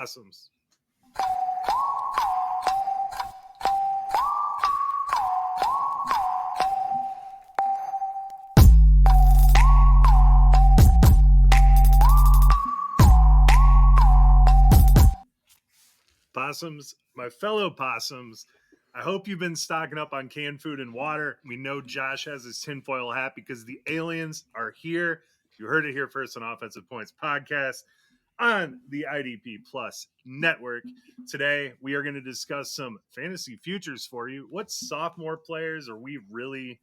Possums. Possums, my fellow possums, I hope you've been stocking up on canned food and water. We know Josh has his tinfoil hat because the aliens are here. You heard it here first on Offensive Points Podcast on the IDP Plus Network. Today, we are going to discuss some fantasy futures for you. What sophomore players are we really,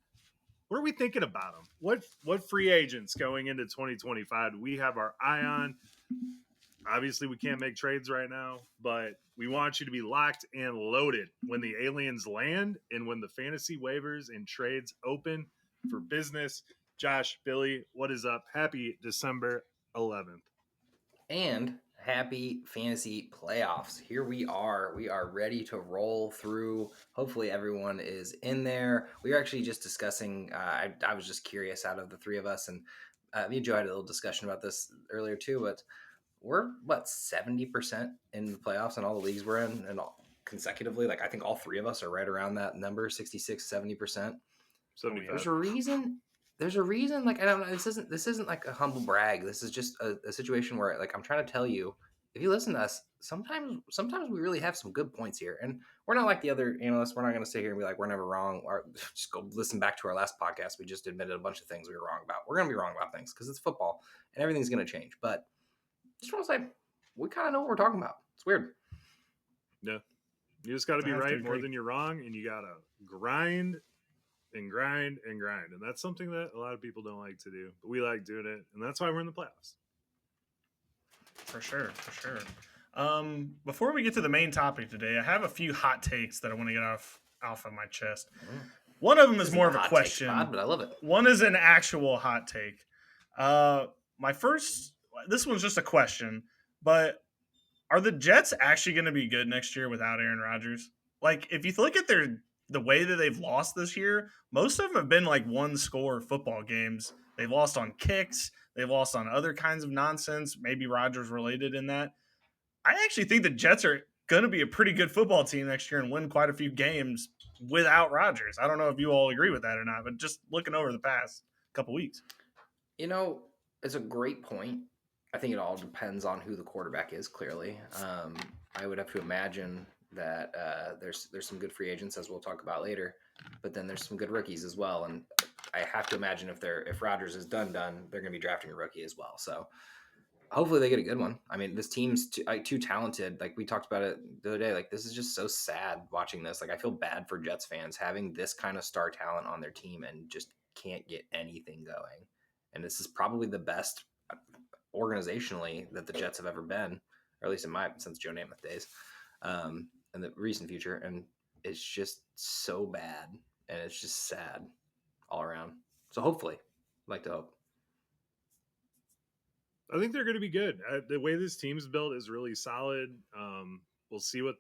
what are we thinking about them? What free agents going into 2025 do we have our eye on? Obviously, we can't make trades right now, but we want you to be locked and loaded when the aliens land and when the fantasy waivers and trades open for business. Josh, Billy, what is up? Happy December 11th. And happy fantasy playoffs. Here we are. We are ready to roll through. Hopefully everyone is in there. We were actually just discussing, I was just curious out of the three of us, and me and Joe had a little discussion about this earlier too, but we're 70% in the playoffs and all the leagues we're in, and consecutively, like I think all three of us are right around that number, 66, 70%. There's a reason, like, I don't know, this isn't like a humble brag. This is just a situation where, like, I'm trying to tell you, if you listen to us, sometimes we really have some good points here. And we're not like the other analysts. We're not going to sit here and be like, we're never wrong. Or just go listen back to our last podcast. We just admitted a bunch of things we were wrong about. We're going to be wrong about things because it's football and everything's going to change. But just want to say, we kind of know what we're talking about. It's weird. Yeah. You just got to be right more than you're wrong, and you got to grind and grind and grind. And that's something that a lot of people don't like to do, but we like doing it, and that's why we're in the playoffs. For sure. Before we get to the main topic today, I have a few hot takes that I want to get off of my chest. One of them is more of a question, but I love it. One is an actual hot take. This one's just a question, but are the Jets actually going to be good next year without Aaron Rodgers? Like, if you look at the way that they've lost this year, most of them have been like one-score football games. They've lost on kicks. They've lost on other kinds of nonsense, maybe Rodgers related in that. I actually think the Jets are going to be a pretty good football team next year and win quite a few games without Rodgers. I don't know if you all agree with that or not, but just looking over the past couple weeks. You know, it's a great point. I think it all depends on who the quarterback is, clearly. I would have to imagine that there's some good free agents, as we'll talk about later, but then there's some good rookies as well. And I have to imagine if Rodgers is done, they're going to be drafting a rookie as well. So hopefully they get a good one. I mean, this team's too talented. Like we talked about it the other day, like this is just so sad watching this. Like I feel bad for Jets fans having this kind of star talent on their team and just can't get anything going. And this is probably the best organizationally that the Jets have ever been, or at least since Joe Namath days, in the recent future. And it's just so bad, and it's just sad all around. So hopefully, I'd like to hope. I think they're going to be good. The way this team's built is really solid. We'll see what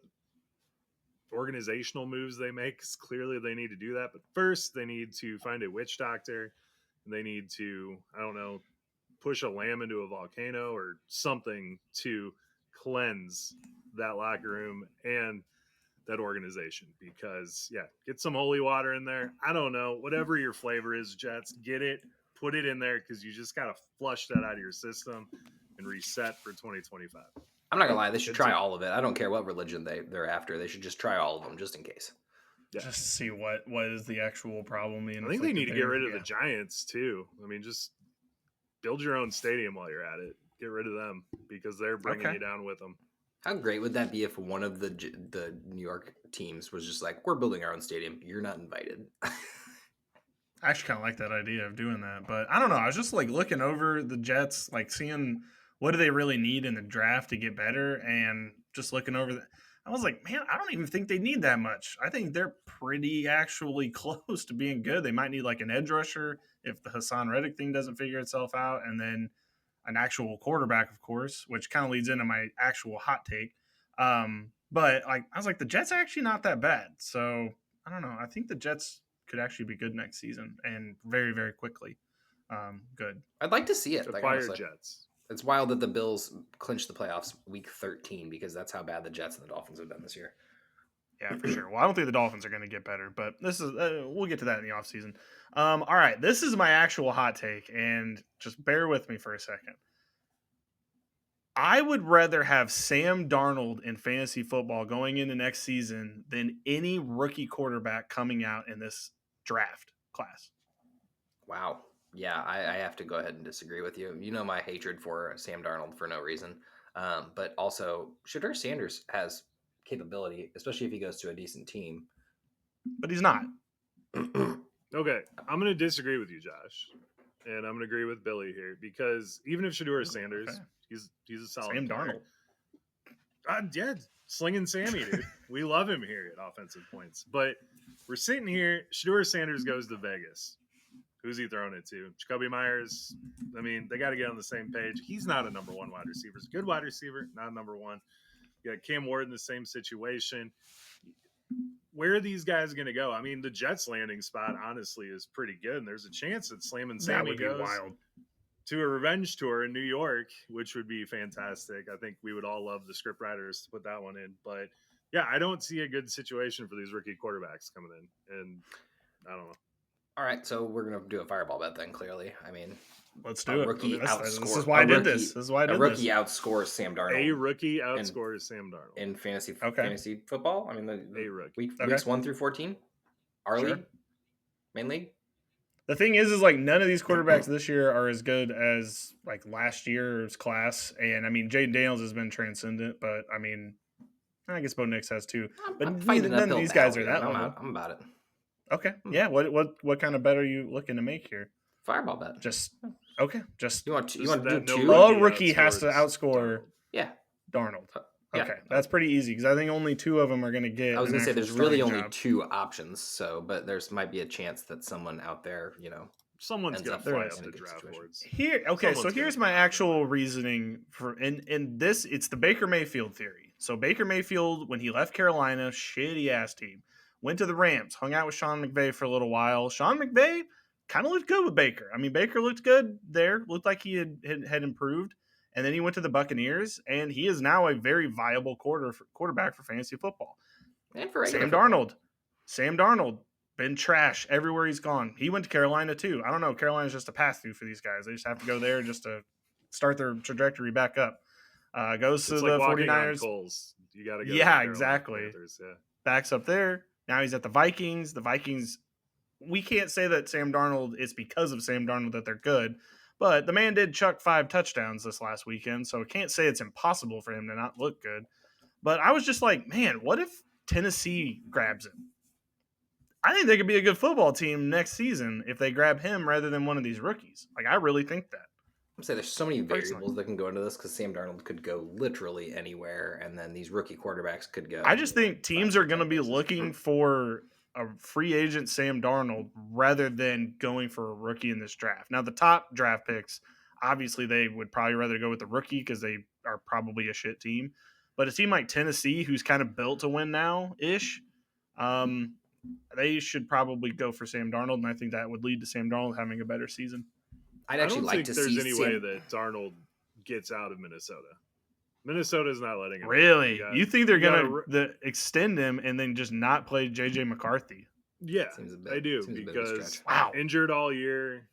organizational moves they make, because clearly they need to do that. But first, they need to find a witch doctor, and they need to, I don't know, push a lamb into a volcano or something to cleanse that locker room and that organization, because get some holy water in there. I don't know, whatever your flavor is, Jets, get it, put it in there, because you just got to flush that out of your system and reset for 2025. I'm not gonna lie, they should try all of it. I don't care what religion they're after. They should just try all of them just in case. Yeah. Just to see what is the actual problem. I think they need to get rid of the Giants too. I mean, just build your own stadium while you're at it. Get rid of them, because they're bringing you down with them. How great would that be if one of the New York teams was just like, we're building our own stadium, you're not invited? I actually kind of like that idea of doing that, but I don't know. I was just like looking over the Jets, like seeing what do they really need in the draft to get better, and just looking over I was like, man, I don't even think they need that much. I think they're pretty actually close to being good. They might need like an edge rusher if the Hassan Reddick thing doesn't figure itself out, and then an actual quarterback, of course, which kind of leads into my actual hot take. But like, I was like, the Jets are actually not that bad. So I don't know. I think the Jets could actually be good next season, and very, very quickly. Good. I'd like to see it. Like, fire Jets. It's wild that the Bills clinched the playoffs week 13 because that's how bad the Jets and the Dolphins have done this year. Yeah, for sure. Well, I don't think the Dolphins are going to get better, but this is we'll get to that in the offseason. All right, this is my actual hot take, and just bear with me for a second. I would rather have Sam Darnold in fantasy football going into next season than any rookie quarterback coming out in this draft class. Wow. Yeah, I have to go ahead and disagree with you. You know my hatred for Sam Darnold for no reason. But also, Shedeur Sanders has capability, especially if he goes to a decent team. But he's not. Okay, I'm going to disagree with you, Josh, and I'm going to agree with Billy here because even if Shedeur Sanders, Okay. he's a solid Sam player. Darnold. Yeah, slinging Sammy, dude. We love him here at offensive points. But we're sitting here. Shedeur Sanders goes to Vegas. Who's he throwing it to? Jacoby Myers. I mean, they got to get on the same page. He's not a number one wide receiver. He's a good wide receiver, not number one. You got Cam Ward in the same situation. Where are these guys going to go? I mean, the Jets landing spot, honestly, is pretty good. And there's a chance that Slam and Sammy goes wild. to a revenge tour in New York, which would be fantastic. I think we would all love the script writers to put that one in. But, yeah, I don't see a good situation for these rookie quarterbacks coming in. And I don't know. All right, so we're going to do a fireball bet then, clearly. I mean, Let's do it. Rookie This outscore, is why I did rookie, this. This is why I did a rookie this. outscores Sam Darnold. A rookie outscores Sam Darnold. In fantasy football? I mean, A rookie. Weeks 1 through 14? Our league? Main league? The thing is like none of these quarterbacks this year are as good as like last year's class. And I mean, Jaden Daniels has been transcendent, but I mean, I guess Bo Nix has too. But none of these guys are that level. I'm about it. Okay. Yeah. What kind of bet are you looking to make here? Fireball bet. Just okay. Just you want to do two? A rookie has to outscore Darnold. Yeah. Okay, that's pretty easy because I think only two of them are going to get. I was going to say there's really only job. two options, but there's might be a chance that someone out there, someone's going to fly up the draft boards. Here, okay, so here's my actual reasoning for in this. It's the Baker Mayfield theory. So Baker Mayfield, when he left Carolina, shitty ass team, went to the Rams, hung out with Sean McVay for a little while. Sean McVay kind of looked good with Baker. I mean, Baker looked good there, looked like he had improved. And then he went to the Buccaneers, and he is now a very viable quarterback for fantasy football. And for Sam Darnold, been trash everywhere he's gone. He went to Carolina too. I don't know. Carolina's just a pass through for these guys. They just have to go there just to start their trajectory back up. Goes it's to like the 49ers. You got to go. Yeah, exactly. Panthers, yeah. Backs up there. Now he's at the Vikings. The Vikings. We can't say that Sam Darnold. It's because of Sam Darnold that they're good. But the man did chuck 5 touchdowns this last weekend, so I can't say it's impossible for him to not look good. But I was just like, man, what if Tennessee grabs him? I think they could be a good football team next season if they grab him rather than one of these rookies. Like, I really think that. I'm saying there's so many variables that can go into this because Sam Darnold could go literally anywhere, and then these rookie quarterbacks could go. I just think teams are going to be looking for a free agent Sam Darnold rather than going for a rookie in this draft. Now, the top draft picks, obviously they would probably rather go with the rookie because they are probably a shit team. But a team like Tennessee, who's kind of built to win now-ish, they should probably go for Sam Darnold, and I think that would lead to Sam Darnold having a better season. I'd actually like to see. There's any way that Darnold gets out of Minnesota. Minnesota's not letting him. Really? You think they're going to extend him and then just not play J.J. McCarthy? Yeah, I do because injured all year.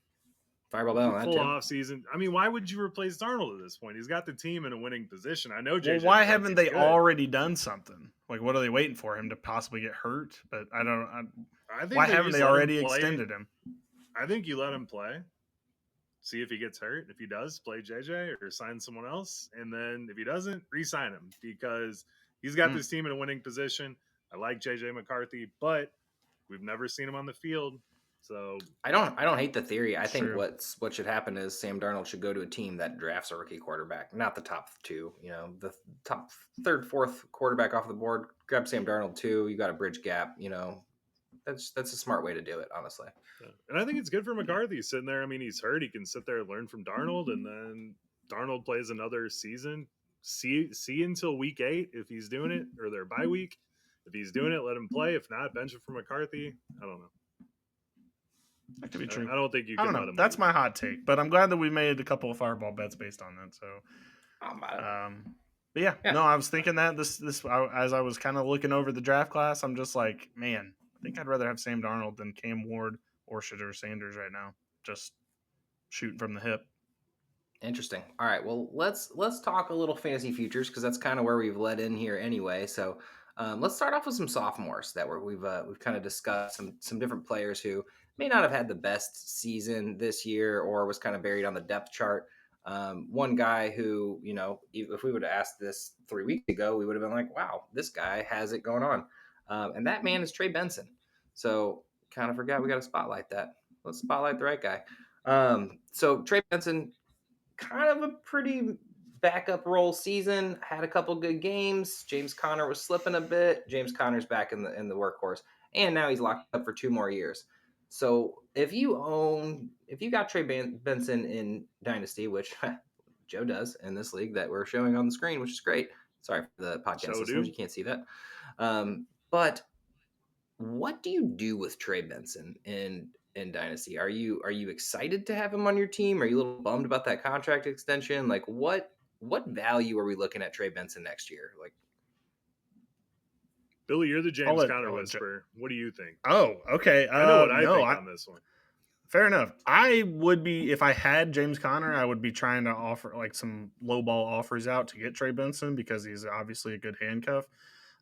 Fireball bet on that full off season. I mean, why would you replace Darnold at this point? He's got the team in a winning position. I know. Well, why haven't they already done something? Like, what are they waiting for him to possibly get hurt? But I don't. Why haven't they already extended him? I think you let him play. See if he gets hurt. If he does, play JJ or sign someone else. And then if he doesn't, re-sign him because he's got this team in a winning position. I like JJ McCarthy, but we've never seen him on the field. So I don't hate the theory. I think what should happen is Sam Darnold should go to a team that drafts a rookie quarterback, not the top two. The top third, fourth quarterback off the board. Grab Sam Darnold too. You got a bridge gap. That's a smart way to do it, honestly. Yeah. And I think it's good for McCarthy sitting there. I mean, he's hurt. He can sit there and learn from Darnold, and then Darnold plays another season. See until week 8 if he's doing it, or their bye week. If he's doing it, let him play. If not, bench it for McCarthy. I don't know. That could be true. I don't think you I can don't let know. him That's leave. my hot take, but I'm glad that we made a couple of fireball bets based on that. So, but yeah, Yeah. no, I was thinking that as I was kind of looking over the draft class, I'm just like, man, I think I'd rather have Sam Darnold than Cam Ward or Shedeur Sanders right now. Just shooting from the hip. Interesting. All right. Well, let's talk a little fantasy futures because that's kind of where we've led in here anyway. So let's start off with some sophomores that we've kind of discussed some different players who may not have had the best season this year or was kind of buried on the depth chart. One guy who, if we would have asked this 3 weeks ago, we would have been like, wow, this guy has it going on. And that man is Trey Benson. So kind of forgot we got to spotlight that. Let's spotlight the right guy. So Trey Benson, kind of a pretty backup role season. Had a couple good games. James Conner was slipping a bit. James Conner's back in the workhorse, and now he's locked up for 2 more years. So if you got Trey Benson in Dynasty, which Joe does in this league that we're showing on the screen, which is great. Sorry for the podcast listeners, you can't see that. But what do you do with Trey Benson in Dynasty? Are you excited to have him on your team? Are you a little bummed about that contract extension? Like what value are we looking at Trey Benson next year? Like, Billy, you're the James Conner whisperer. What do you think? Oh, okay. I know what I think on this one. Fair enough. I would be, if I had James Conner, I would be trying to offer like some low ball offers out to get Trey Benson because he's obviously a good handcuff.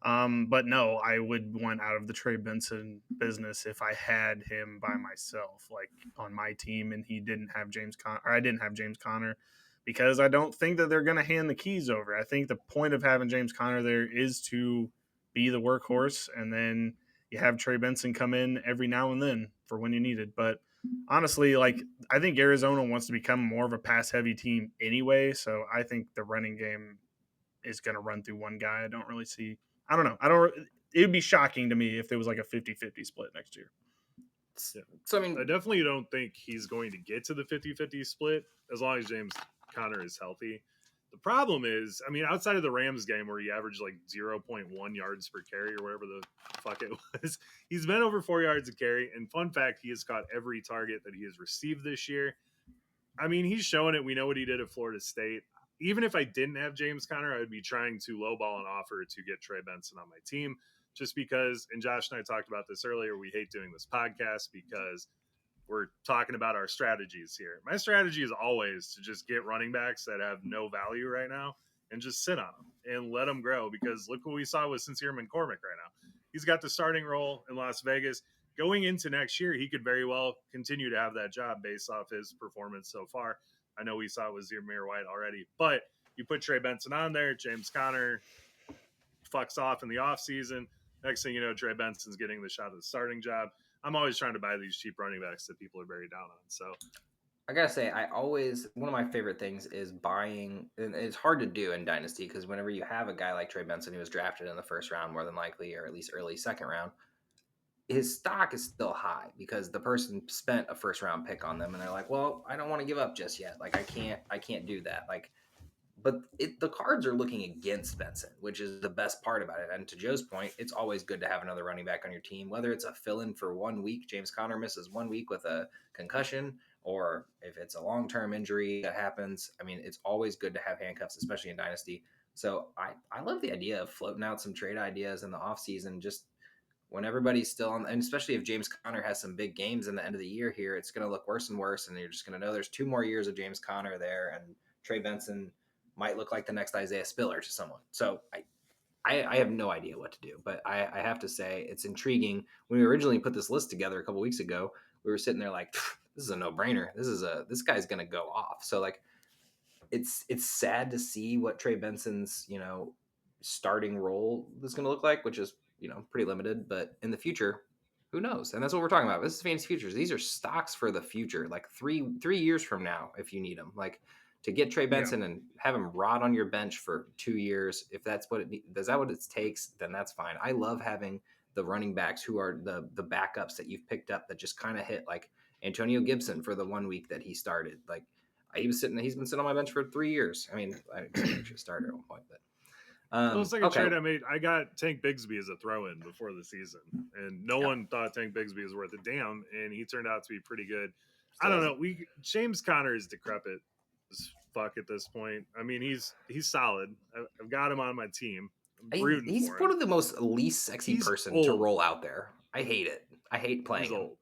But no, I would want out of the Trey Benson business if I had him by myself, like on my team, and he didn't have James Conner, or I didn't have James Conner, because I don't think that they're going to hand the keys over. I think the point of having James Conner there is to be the workhorse, and then you have Trey Benson come in every now and then for when you need it. But honestly, like I think Arizona wants to become more of a pass-heavy team anyway, so I think the running game is going to run through one guy. I don't really see. I don't know. It would be shocking to me if there was like a 50-50 split next year. Yeah. So, I definitely don't think he's going to get to the 50-50 split as long as James Conner is healthy. The problem is, outside of the Rams game where he averaged like 0.1 yards per carry or whatever the fuck it was, he's been over 4 yards a carry. And fun fact, he has caught every target that he has received this year. He's showing it. We know what he did at Florida State. Even if I didn't have James Conner, I would be trying to lowball an offer to get Trey Benson on my team just because, and Josh and I talked about this earlier, we hate doing this podcast because we're talking about our strategies here. My strategy is always to just get running backs that have no value right now and just sit on them and let them grow because look what we saw with Sincere McCormick right now. He's got the starting role in Las Vegas. Going into next year, he could very well continue to have that job based off his performance so far. I know we saw it with Zamir White already, but you put Trey Benson on there, James Conner fucks off in the offseason. Next thing you know, Trey Benson's getting the shot at the starting job. I'm always trying to buy these cheap running backs that people are very down on. So I gotta say, one of my favorite things is buying, and it's hard to do in Dynasty because whenever you have a guy like Trey Benson who was drafted in the first round, more than likely, or at least early second round, his stock is still high because the person spent a first round pick on them and they're like, well, I don't want to give up just yet. Like I can't do that. Like, but the cards are looking against Benson, which is the best part about it. And to Joe's point, it's always good to have another running back on your team, whether it's a fill-in for 1 week, James Conner misses 1 week with a concussion, or if it's a long-term injury that happens. It's always good to have handcuffs, especially in Dynasty. So I love the idea of floating out some trade ideas in the offseason, just when everybody's still on, and especially if James Conner has some big games in the end of the year here, it's going to look worse and worse. And you're just going to know there's 2 more years of James Conner there, and Trey Benson might look like the next Isaiah Spiller to someone. So I have no idea what to do, but I have to say it's intriguing. When we originally put this list together a couple weeks ago, we were sitting there like, this is a no-brainer. This guy's going to go off. So like, it's sad to see what Trey Benson's, starting role is going to look like, which is, pretty limited, but in the future, who knows? And that's what we're talking about. This is fantasy futures. These are stocks for the future, like three years from now, if you need them. Like, to get Trey Benson and have him rot on your bench for 2 years, if that's what it takes, then that's fine. I love having the running backs who are the backups that you've picked up that just kind of hit, like Antonio Gibson for the 1 week that he started. Like he's been sitting on my bench for 3 years. I actually started at one point, It was like a Okay. trade I made. I got Tank Bigsby as a throw-in before the season, and no one thought Tank Bigsby was worth a damn, and he turned out to be pretty good. I don't know. James Conner is decrepit as fuck at this point. I mean, he's solid. I've got him on my team. I'm rooting He's for one him. of the most least sexy He's person to old. roll out there. I hate it. I hate playing He's him. old.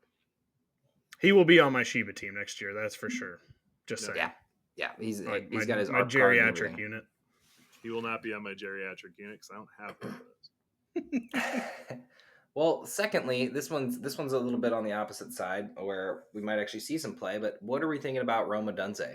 He will be on my Shiba team next year. That's for sure. Just saying. Yeah. He's My got his my ARP card and geriatric everything. unit. He will not be on my geriatric unit because I don't have one of those. Well, secondly, this one's a little bit on the opposite side where we might actually see some play. But what are we thinking about Rome Odunze?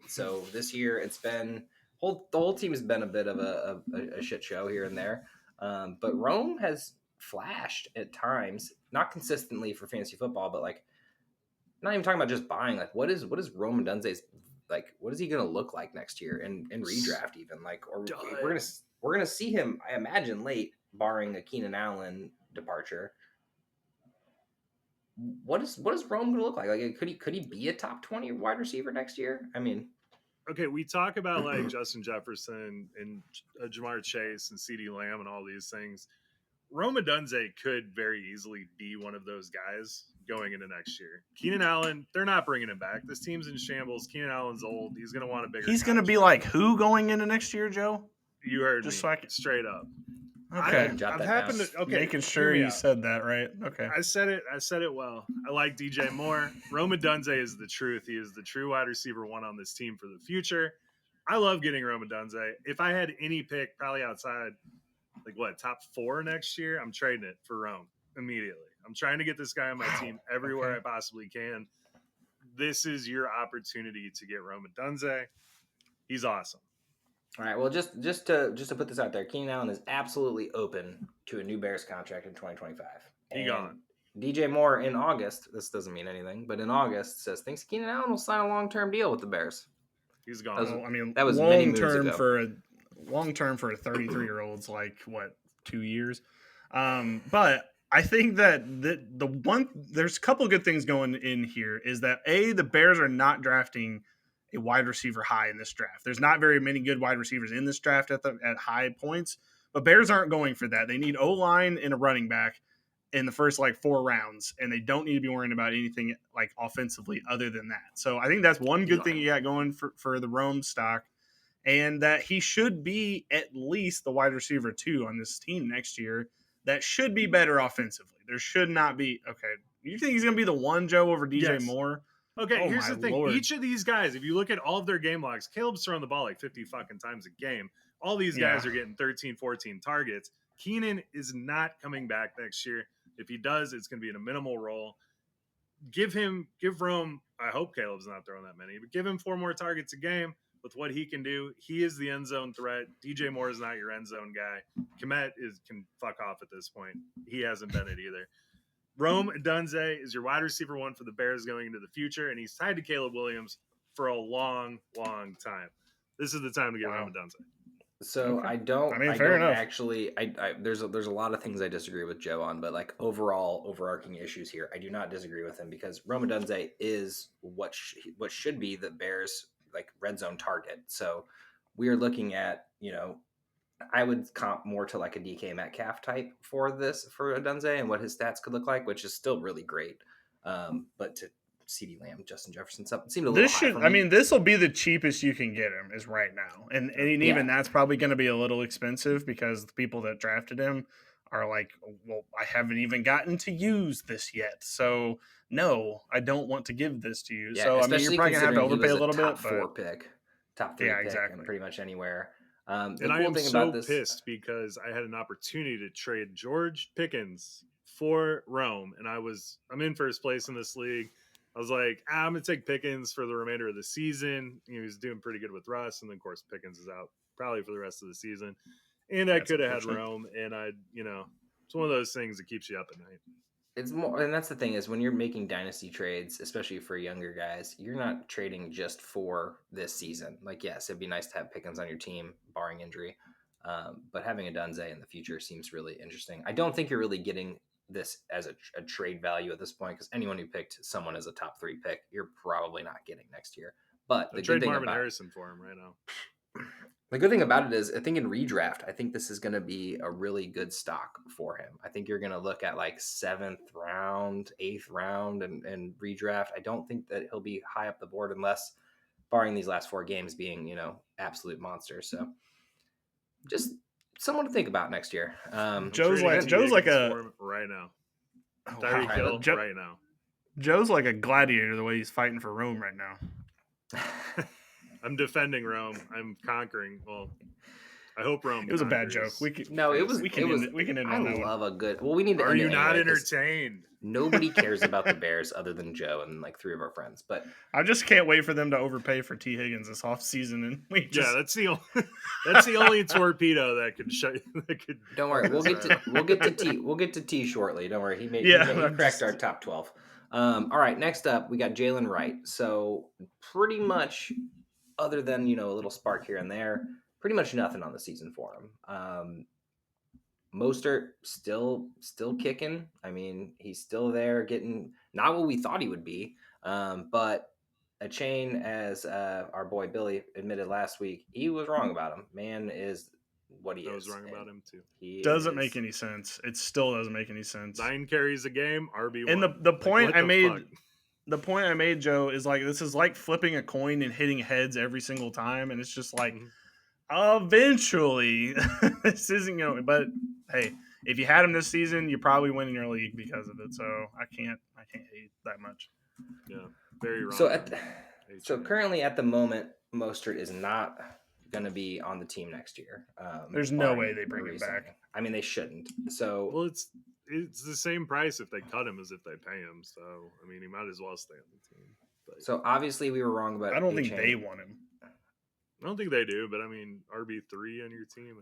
So this year it's been the whole team has been a bit of a shit show here and there. But Rome has flashed at times, not consistently for fantasy football, but like not even talking about just buying. Like what is Rome Odunze's like? What is he going to look like next year in redraft even? Like, or we're gonna see him, I imagine, late, barring a Keenan Allen departure. What is Rome going to look like? Like, could he be a top 20 wide receiver next year? I mean, okay, we talk about like Justin Jefferson and Jamar Chase and CeeDee Lamb and all these things. Rome Odunze could very easily be one of those guys going into next year. Keenan Allen, they're not bringing him back. This team's in shambles. Keenan Allen's old. He's going to want a bigger. He's going to be like who going into next year, Joe? You heard Just me. So I can... Straight up. Okay. I've happened to okay. Making sure you said that right. Okay. I said it well. I like DJ Moore. Rome Odunze is the truth. He is the true wide receiver one on this team for the future. I love getting Rome Odunze. If I had any pick, probably outside, like what, top 4 next year, I'm trading it for Rome immediately. I'm trying to get this guy on my team everywhere I possibly can. This is your opportunity to get Rome Odunze. He's awesome. All right. Well, just to put this out there, Keenan Allen is absolutely open to a new Bears contract in 2025. He gone. DJ Moore in August. This doesn't mean anything, but in August says thinks Keenan Allen will sign a long-term deal with the Bears. He's gone. That was long term for a 33-year-old's like what 2 years. But I think that there's a couple of good things going in here is that the Bears are not drafting a wide receiver high in this draft. There's not very many good wide receivers in this draft at high points, but Bears aren't going for that. They need O-line and a running back in the first like 4 rounds, and they don't need to be worrying about anything like offensively other than that. So I think that's one good thing you got going for the Rome stock, and that he should be at least the wide receiver 2 on this team next year. That should be better offensively. There should not be. Okay, you think he's going to be the 1, Joe, over DJ Moore? Okay, here's the thing. Lord. Each of these guys, if you look at all of their game logs, Caleb's throwing the ball like 50 fucking times a game. All these guys are getting 13, 14 targets. Keenan is not coming back next year. If he does, it's going to be in a minimal role. Give Rome, I hope Caleb's not throwing that many, but give him 4 more targets a game with what he can do. He is the end zone threat. DJ Moore is not your end zone guy. Kmet can fuck off at this point. He hasn't been it either. Rome Odunze is your wide receiver 1 for the Bears going into the future, and he's tied to Caleb Williams for a long, long time. This is the time to get Rome Odunze. So okay. I don't actually. There's a lot of things I disagree with Joe on, but like overall overarching issues here, I do not disagree with him because Rome Odunze is what should be the Bears like red zone target. So we are looking at I would comp more to like a DK Metcalf type for Odunze and what his stats could look like, which is still really great. But to CeeDee Lamb, Justin Jefferson, something seemed a little high for me. this will be the cheapest you can get him is right now. And even that's probably going to be a little expensive because the people that drafted him are like, well, I haven't even gotten to use this yet. So no, I don't want to give this to you. Yeah, so I mean, you're probably going to have to overpay a little bit. Top 4 pick, top 3 pick, exactly. Pretty much anywhere. And I am so pissed because I had an opportunity to trade George Pickens for Rome, and I'm in first place in this league. I was like, I'm going to take Pickens for the remainder of the season. He was doing pretty good with Russ, and then, of course, Pickens is out probably for the rest of the season. And I could have had Rome, and it's one of those things that keeps you up at night. It's more, and that's the thing is when you're making dynasty trades, especially for younger guys, you're not trading just for this season. Like, yes, it'd be nice to have Pickens on your team, barring injury. But having Odunze in the future seems really interesting. I don't think you're really getting this as a trade value at this point because anyone who picked someone as a top 3 pick, you're probably not getting next year. But the trade good thing Marvin Harrison for him right now. The good thing about it is, I think in redraft, I think this is going to be a really good stock for him. I think you're going to look at like 7th round, 8th round, and redraft. I don't think that he'll be high up the board unless, barring these last 4 games being, absolute monsters. So just someone to think about next year. Joe's Trading like T. Joe's like Higgins a for him right now. oh, Tyreek wow. Hill right now. Joe's like a gladiator the way he's fighting for Rome right now. I'm defending Rome. I'm conquering. Well, I hope Rome. It was a bad conquers. joke. We can end I on that love one. a good. Well, we need to. Are end you it not anyway, 'cause entertained? Nobody cares about the Bears other than Joe and like 3 of our friends. But I just can't wait for them to overpay for T. Higgins this offseason, and Yeah, that's the only torpedo that could shut. That could. don't worry, we'll get to T shortly. Don't worry, he cracked our top 12. All right, next up we got Jalen Wright. So pretty much, other than a little spark here and there, pretty much nothing on the season for him. Mostert still kicking. I mean, he's still there, getting not what we thought he would be, but a chain, as our boy Billy admitted last week, he was wrong about him. Man is what he is. I was wrong about him too. He doesn't make any sense. It still doesn't make any sense. 9 carries a game, RB1. And the point I made, the point I made, Joe, is like this is like flipping a coin and hitting heads every single time, and it's just like eventually this isn't But hey, if you had him this season, you probably win in your league because of it. So I can't hate that much. Yeah, very wrong. So currently at the moment, Mostert is not going to be on the team next year. There's no way they bring him back. I mean, they shouldn't. So well, it's the same price if they cut him as if they pay him. So I mean, he might as well stay on the team. But so obviously we were wrong about. I don't think they want him. I don't think they do, but I mean, RB3 on your team.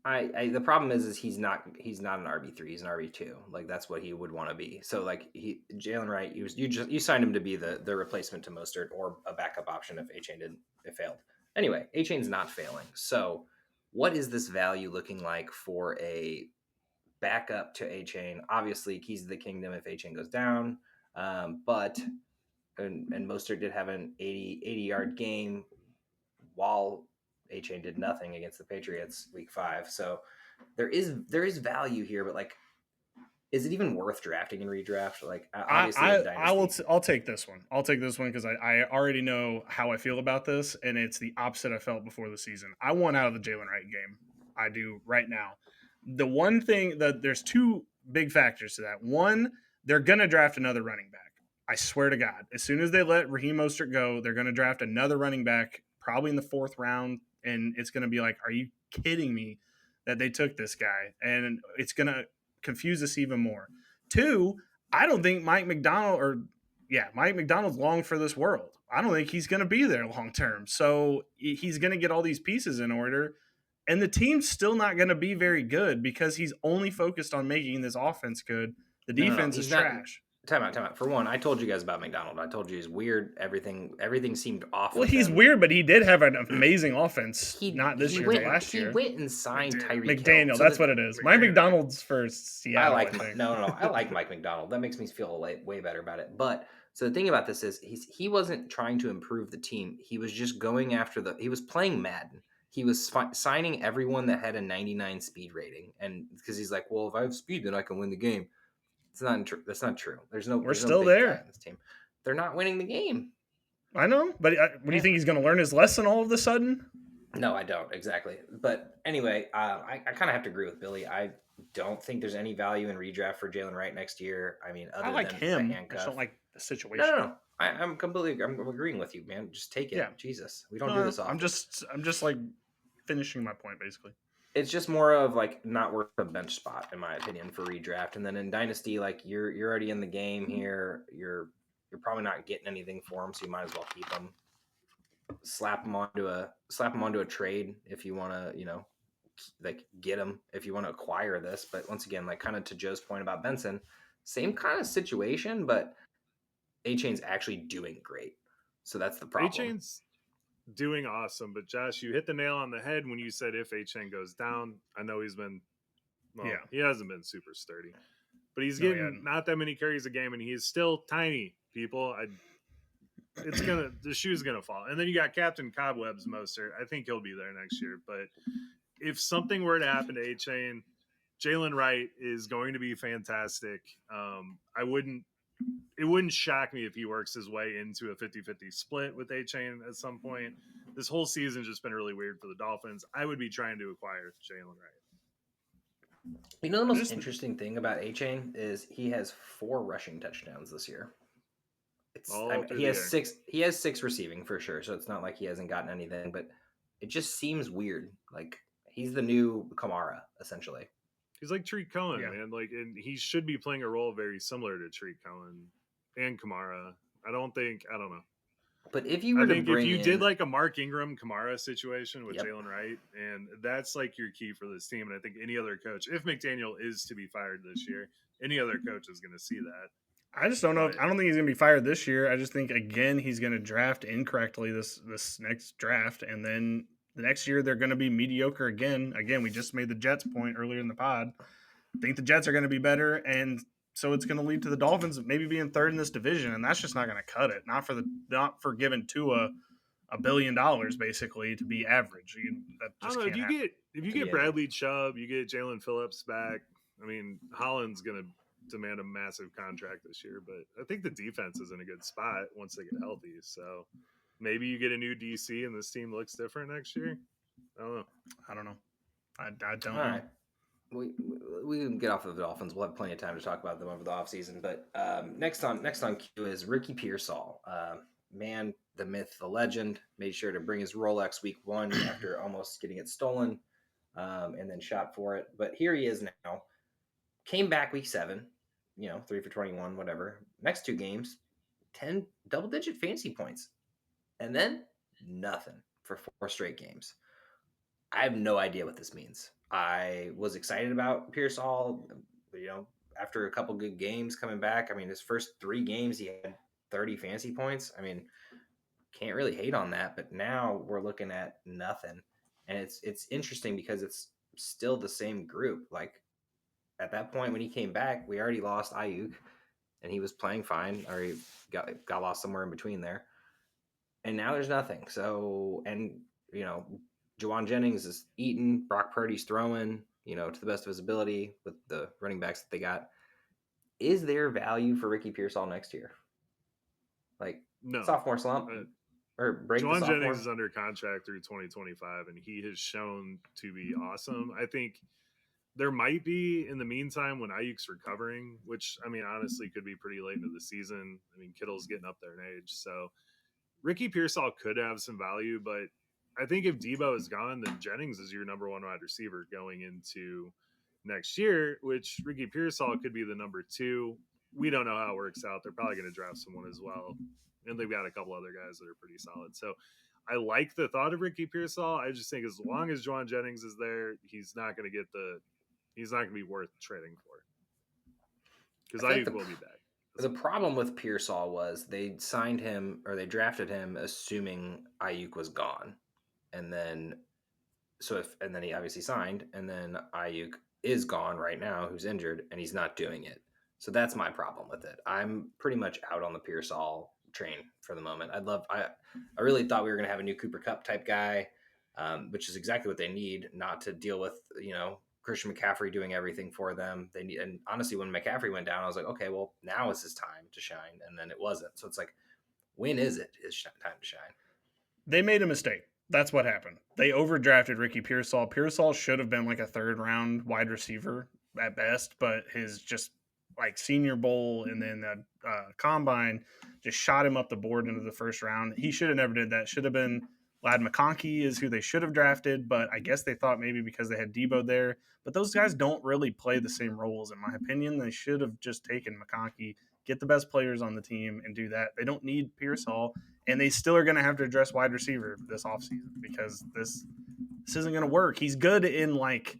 The problem is he's not an RB3, he's an RB2. Like that's what he would want to be. So like Jalen Wright, you signed him to be the replacement to Mostert or a backup option if A-Chain failed. Anyway, A-Chain's not failing. So what is this value looking like for a backup to A-Chain? Obviously, keys to the kingdom if A-Chain goes down. But Mostert did have an 80-yard game while A-Chain did nothing against the Patriots week 5. So there is value here, but like, is it even worth drafting in redraft? Like, obviously, I'll take this one. I'll take this one because I already know how I feel about this, and it's the opposite I felt before the season. I want out of the Jalen Wright game. I do right now. The one thing that there's 2 big factors to that. One, they're gonna draft another running back. I swear to God, as soon as they let Raheem Mostert go, they're gonna draft another running back, probably in the 4th round. And it's going to be like, are you kidding me that they took this guy? And it's going to confuse us even more. 2, I don't think Mike McDonald's long for this world. I don't think he's going to be there long term. So he's going to get all these pieces in order. And the team's still not going to be very good because he's only focused on making this offense good. The defense is trash. Time out. For one, I told you guys about McDonald. I told you he's weird. Everything seemed off. Well, he's weird, but he did have an amazing offense. Not this year, but last year. He went and signed Tyreek McDaniel. Hill. That's what it is. My McDonald's for Seattle. I like Mike McDonald. That makes me feel way better about it. But so the thing about this is he wasn't trying to improve the team. He was just going after he was playing Madden. He was signing everyone that had a 99 speed rating, and because he's like, well, if I have speed, then I can win the game. That's not true. We're still there in this team. They're not winning the game. I know, but what do you think he's going to learn his lesson all of a sudden? No, I don't exactly. But anyway, I kind of have to agree with Billy. I don't think there's any value in redraft for Jalen Wright next year. I mean, I like him. I just don't like the situation. No. I'm agreeing with you, man. Just take it. Yeah. Jesus, we don't do this often. I'm just like finishing my point, basically. It's just more of like not worth a bench spot, in my opinion, for redraft. And then in Dynasty, like you're already in the game here. You're probably not getting anything for them, so you might as well keep them. Slap them onto a trade if you want to, like get them if you want to acquire this. But once again, like kind of to Joe's point about Benson, same kind of situation, but A-Chain's actually doing great. So that's the problem. A-Chain's doing awesome, but Josh, you hit the nail on the head when you said if A-Chain goes down. I know he hasn't been super sturdy, but he's getting not that many carries a game, and he is still tiny. People, the shoe's gonna fall. And then you got Captain Cobwebs Mostert. I think he'll be there next year. But if something were to happen to A-Chain, Jalen Wright is going to be fantastic. It wouldn't shock me if he works his way into a 50-50 split with A-Chain at some point. This whole season's just been really weird for the Dolphins. I would be trying to acquire Jalen Wright. You know, the most interesting thing about A-Chain is he has 4 rushing touchdowns this year. He has 6 receiving for sure, so it's not like he hasn't gotten anything, but it just seems weird. Like he's the new Kamara, essentially. He's like Tariq Cohen, man. Like, and he should be playing a role very similar to Tariq Cohen and Kamara. I don't know. But if you were did like a Mark Ingram Kamara situation with Jalen Wright, and that's like your key for this team. And I think any other coach, if McDaniel is to be fired this year, any other coach is going to see that. I just don't know. I don't think he's going to be fired this year. I just think, again, he's going to draft incorrectly this next draft. And then the next year, they're going to be mediocre again. Again, we just made the Jets point earlier in the pod. I think the Jets are going to be better. And so it's going to lead to the Dolphins maybe being third in this division. And that's just not going to cut it. Not for giving Tua $1 billion, basically, to be average. I don't know. If you get Bradley Chubb, you get Jalen Phillips back. I mean, Holland's going to demand a massive contract this year, but I think the defense is in a good spot once they get healthy. So maybe you get a new DC and this team looks different next year. I don't know. I don't know. All right. We can get off of the Dolphins. We'll have plenty of time to talk about them over the offseason. But next on cue is Ricky Pearsall. Man, the myth, the legend, made sure to bring his Rolex week 1 after almost getting it stolen and then shot for it. But here he is now. Came back week 7. 3 for 21, whatever. Next 2 games, 10 double-digit fantasy points. And then nothing for 4 straight games. I have no idea what this means. I was excited about Pearsall, after a couple good games coming back. I mean, his first 3 games, he had 30 fantasy points. I mean, can't really hate on that, but now we're looking at nothing. And it's interesting because it's still the same group. Like, at that point when he came back, we already lost Ayuk, and he was playing fine, or he got lost somewhere in between there. And now there's nothing. So, and Juwan Jennings is eating, Brock Purdy's throwing, to the best of his ability with the running backs that they got. Is there value for Ricky Pearsall next year? Like, no. Sophomore slump? Or break the sophomore? Juwan Jennings is under contract through 2025, and he has shown to be awesome. I think there might be, in the meantime, when Ayuk's recovering, which, I mean, honestly could be pretty late into the season. I mean, Kittle's getting up there in age. So Ricky Pearsall could have some value, but I think if Debo is gone, then Jennings is your number 1 wide receiver going into next year, which Ricky Pearsall could be the number 2. We don't know how it works out. They're probably going to draft someone as well. And they've got a couple other guys that are pretty solid. So I like the thought of Ricky Pearsall. I just think as long as Juwan Jennings is there, he's not going to be worth trading for. Because Ayuk will be back. The problem with Pearsall was they signed him, or they drafted him assuming Ayuk was gone. And then he obviously signed, and then Ayuk is gone right now, who's injured, and he's not doing it. So that's my problem with it. I'm pretty much out on the Pearsall train for the moment. I really thought we were going to have a new Cooper Kupp type guy, which is exactly what they need, not to deal with, Christian McCaffrey doing everything for them. They need, and honestly, when McCaffrey went down, I was like, okay, well, now is his time to shine. And then it wasn't. So it's like, when is it his time to shine? They made a mistake. That's what happened. They overdrafted Ricky Pearsall. Pearsall should have been like a 3rd round wide receiver at best, but his just like Senior Bowl and then the combine just shot him up the board into the 1st round. He should have never did that. Should have been Lad McConkey is who they should have drafted, but I guess they thought maybe because they had Debo there. But those guys don't really play the same roles, in my opinion. They should have just taken McConkey, get the best players on the team, and do that. They don't need Pearsall, and they still are going to have to address wide receiver this offseason because this isn't going to work. He's good in, like,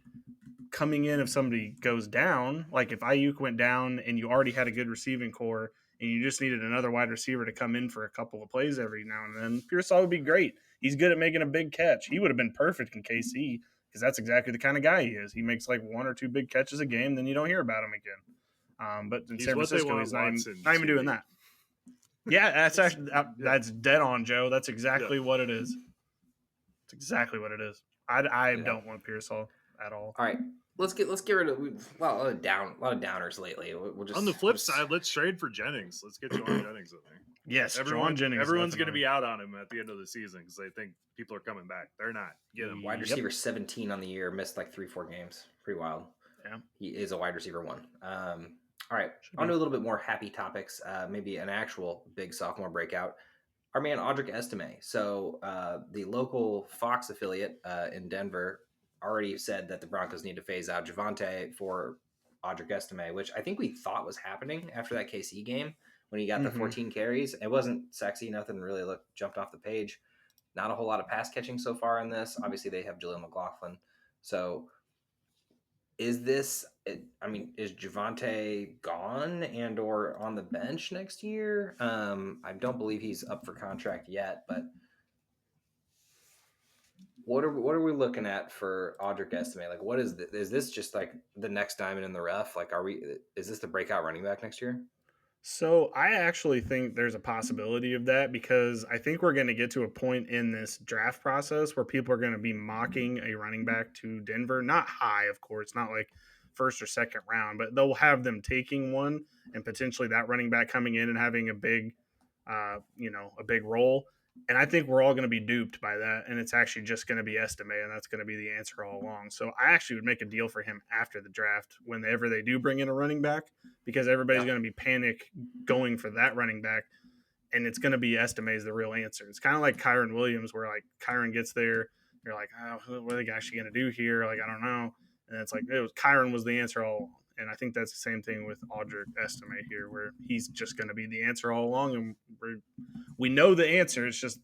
coming in if somebody goes down. Like, if Ayuk went down and you already had a good receiving core and you just needed another wide receiver to come in for a couple of plays every now and then, Pearsall would be great. He's good at making a big catch. He would have been perfect in KC because that's exactly the kind of guy he is. He makes like 1 or 2 big catches a game, then you don't hear about him again. But in San Francisco, he's not even doing that. Yeah, that's actually that's dead on, Joe. That's exactly what it is. It's exactly what it is. I don't want Pearsall at all. All right, let's get rid of a lot of downers lately. We'll just On the flip side, let's trade for Jennings. Let's get Juwan Jennings in there. Yes, Juwan Jennings. Everyone's going to be out on him at the end of the season because they think people are coming back. They're not. Get him. Wide receiver 17 on the year, missed like 3-4 games. Pretty wild. Yeah, he is a wide receiver 1. All right, on to a little bit more happy topics. Maybe an actual big sophomore breakout. Our man Audric Estime. So the local Fox affiliate in Denver already said that the Broncos need to phase out Javonte for Audric Estime, which I think we thought was happening after that KC game when he got the 14 carries. It wasn't sexy. Nothing really jumped off the page. Not a whole lot of pass catching so far in this. Obviously, they have Jaleel McLaughlin. So is Javonte gone and or on the bench next year? I don't believe he's up for contract yet, but what are we looking at for Audric Estime? Like, what is this? Is this just like the next diamond in the rough? Like, is this the breakout running back next year? So I actually think there's a possibility of that because I think we're going to get to a point in this draft process where people are going to be mocking a running back to Denver. Not high, of course, not like first or second round, but they'll have them taking one and potentially that running back coming in and having a big role. And I think we're all going to be duped by that. And it's actually just going to be Estime, and that's going to be the answer all along. So I actually would make a deal for him after the draft whenever they do bring in a running back, because everybody's going to be panic going for that running back. And it's going to be Estime is the real answer. It's kind of like Kyron Williams, where like Kyron gets there. You're like, oh, what are they actually going to do here? Like, I don't know. And it's like, Kyron was the answer all along. And I think that's the same thing with Audric Estime here, where he's just going to be the answer all along. And we know the answer. It's just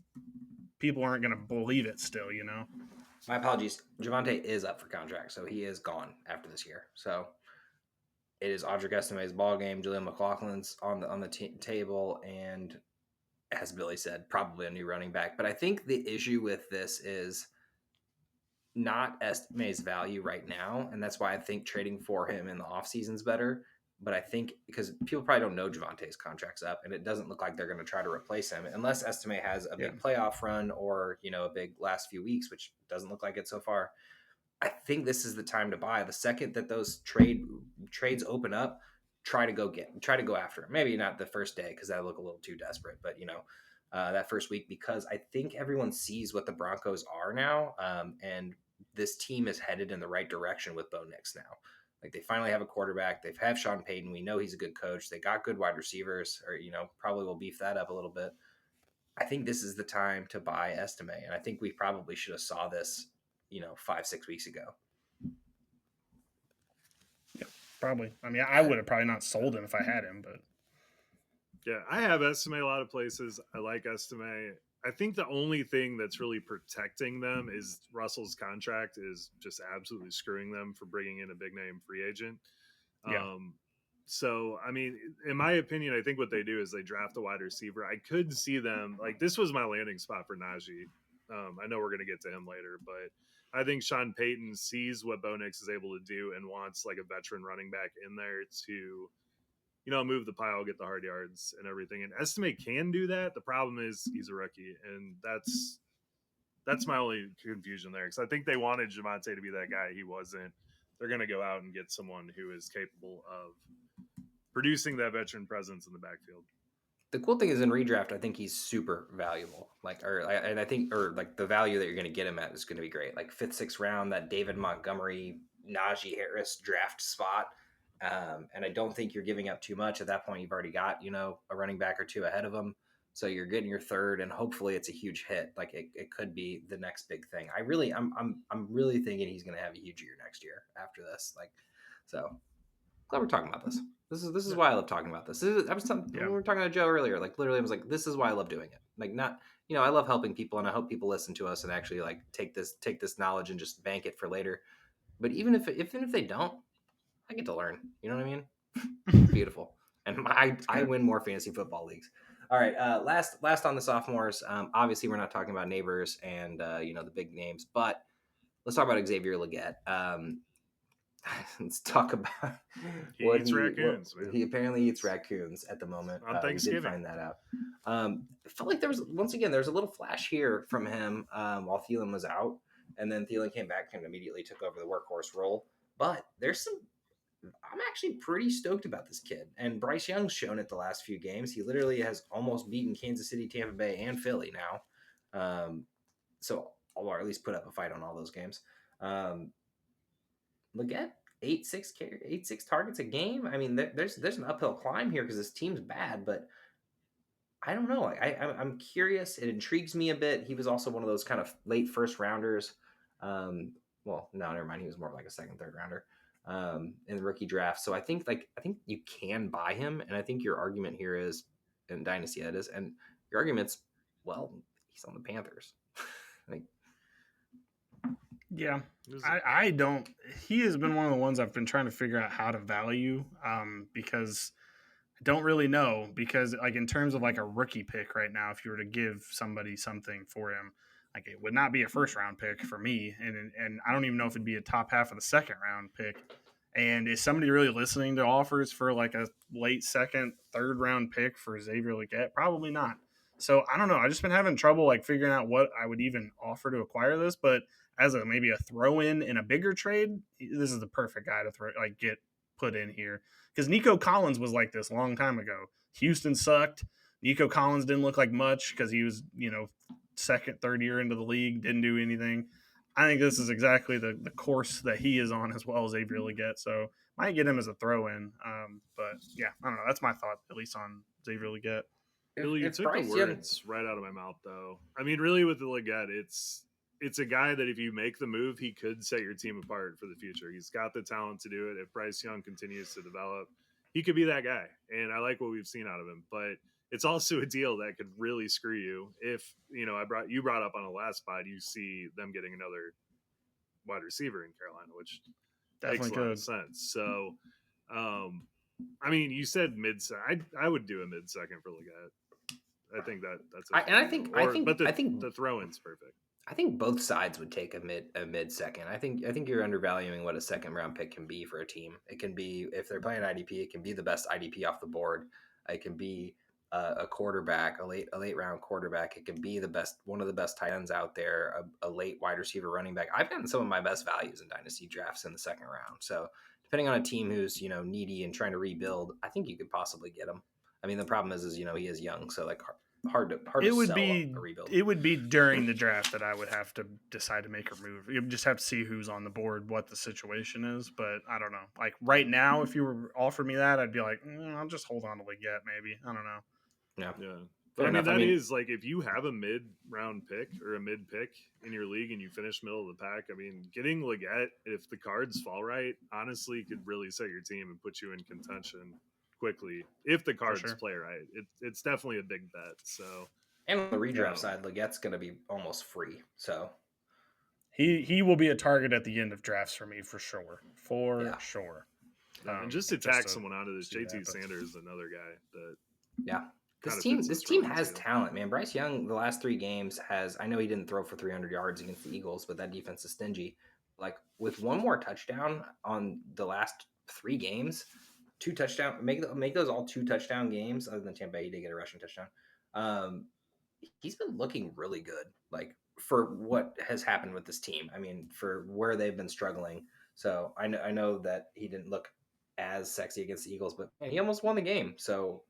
people aren't going to believe it still, you know? My apologies. Javonte is up for contract, so he is gone after this year. So it is Audric Estime's ball game. Jaleel McLaughlin's on the table. And as Billy said, probably a new running back. But I think the issue with this is not Estime's value right now, and that's why I think trading for him in the offseason is better. But I think because people probably don't know Javonte's contract's up, and it doesn't look like they're going to try to replace him unless Estime has a big playoff run or a big last few weeks, which doesn't look like it so far. I think this is the time to buy. The second that those trades open up, try to go after him. Maybe not the first day because that look a little too desperate, but that first week, because I think everyone sees what the Broncos are now, and this team is headed in the right direction with Bo Nix now. Like, they finally have a quarterback. They have Sean Payton. We know he's a good coach. They got good wide receivers, or probably will beef that up a little bit. I think this is the time to buy Estime, and I think we probably should have saw this 5-6 weeks ago. Yeah, probably. I mean, I would have probably not sold him if I had him, but yeah, I have Estime a lot of places. I like Estime. I think the only thing that's really protecting them is Russell's contract is just absolutely screwing them for bringing in a big name free agent. Yeah. So, I mean, in my opinion, I think what they do is they draft a wide receiver. I could see them, like, this was my landing spot for Najee. I know we're going to get to him later, but I think Sean Payton sees what Bo Nix is able to do and wants like a veteran running back in there to move the pile, get the hard yards and everything. And Estime can do that. The problem is he's a rookie, and that's my only confusion there, because I think they wanted Javonte to be that guy. He wasn't. They're going to go out and get someone who is capable of producing that veteran presence in the backfield. The cool thing is in redraft, I think he's super valuable. The value that you're going to get him at is going to be great. Like 5th, 6th round, that David Montgomery, Najee Harris draft spot. And I don't think you're giving up too much at that point. You've already got, a running back or two ahead of him. So you're getting your third, and hopefully it's a huge hit. Like it could be the next big thing. I'm really thinking he's going to have a huge year next year after this. So glad we're talking about this. This is why I love talking about this. We were talking to Joe earlier. Like, literally, I was like, this is why I love doing it. Like, not, I love helping people, and I hope people listen to us and actually like take this knowledge and just bank it for later. But even if they don't, I get to learn. You know what I mean? Beautiful. And I win more fantasy football leagues. All right. Last on the sophomores. Obviously, we're not talking about Neighbors and the big names, but let's talk about Xavier Legette. let's talk about He eats raccoons, man. he apparently eats raccoons at the moment. On We did Thanksgiving. find that out. It felt like there was a little flash here from him while Thielen was out, and then Thielen came back and immediately took over the workhorse role. But I'm actually pretty stoked about this kid, and Bryce Young's shown it the last few games. He literally has almost beaten Kansas City, Tampa Bay, and Philly now. Or at least put up a fight on all those games. Leggett, 8-6 targets a game. I mean, there's an uphill climb here because this team's bad, but I don't know. I'm curious. It intrigues me a bit. He was also one of those kind of late first rounders. Well, no, never mind. He was more of like a second, third rounder in the rookie draft. So I think you can buy him, and I think your argument here is in Dynasty that is, and your argument's he's on the Panthers. Yeah, I don't. He has been one of the ones I've been trying to figure out how to value because I don't really know. Because like in terms of like a rookie pick right now, if you were to give somebody something for him, like it would not be a first round pick for me, and I don't even know if it'd be a top half of the second round pick. And is somebody really listening to offers for like a late second, third round pick for Xavier Leggett? Probably not. So I don't know. I've just been having trouble like figuring out what I would even offer to acquire this, but as maybe a throw in a bigger trade, this is the perfect guy to get put in here. Because Nico Collins was like this a long time ago. Houston sucked. Nico Collins didn't look like much because he was, second, third year into the league, didn't do anything. I think this is exactly the course that he is on as well as Xavier Leggett. So might get him as a throw in. But yeah, I don't know. That's my thought, at least on Xavier Leggett. Billy, you took the words right out of my mouth, though. I mean, really, with the Leggett, it's a guy that if you make the move, he could set your team apart for the future. He's got the talent to do it. If Bryce Young continues to develop, he could be that guy. And I like what we've seen out of him. But it's also a deal that could really screw you if, you brought up on the last pod, you see them getting another wide receiver in Carolina, which definitely makes a lot of sense. So, I mean, you said mid-second. I would do a mid-second for Leggett. I think that's. I think the throw-in's perfect. I think both sides would take a mid second. I think you're undervaluing what a second round pick can be for a team. It can be, if they're playing IDP, it can be the best IDP off the board. It can be a quarterback, a late round quarterback. It can be one of the best tight ends out there, a late wide receiver, running back. I've gotten some of my best values in dynasty drafts in the second round. So depending on a team who's needy and trying to rebuild, I think you could possibly get him. I mean, the problem is he is young, so like hard to sell a rebuild. It would be during the draft that I would have to decide to make a move. You just have to see who's on the board, what the situation is. But I don't know. Like right now, if you were offered me that, I'd be like, I'll just hold on to Leggett. Maybe, I don't know. Yeah. But I mean, is like if you have a mid-round pick or a mid-pick in your league and you finish middle of the pack, I mean, getting Leggett, if the cards fall right, honestly, could really set your team and put you in contention quickly if the cards play right. It's definitely a big bet. So, and on the redraft side, Leggett's going to be almost free. So he will be a target at the end of drafts for me for sure. Sure. And just to tack someone out of this, JT Sanders is another guy that This team has talent, man. Bryce Young, the last 3 games I know he didn't throw for 300 yards against the Eagles, but that defense is stingy. Like with one more touchdown on the last 3 games, 2 touchdown, make those all 2 touchdown games. Other than Tampa Bay, he did get a rushing touchdown. He's been looking really good, like for what has happened with this team. I mean, for where they've been struggling. So I know that he didn't look as sexy against the Eagles, but man, he almost won the game. So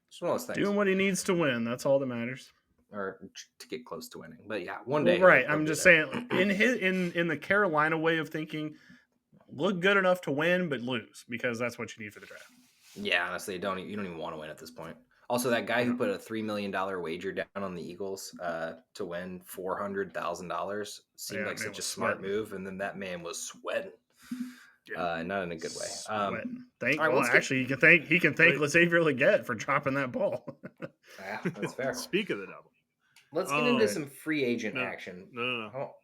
it's one of those things. Doing what he needs to win. That's all that matters. Or to get close to winning. But yeah, one day. Well, right. I'm just saying in the Carolina way of thinking, look good enough to win, but lose because that's what you need for the draft. Yeah, honestly, you don't even want to win at this point. Also, that guy who put a $3 million wager down on the Eagles to win $400,000 seemed like such a smart move, and then that man was sweating. Not in a good way. Actually, he can thank Xavier Leggett for dropping that ball. Yeah, that's fair. Speak of the devil. Let's get into some free agent action. No. Oh,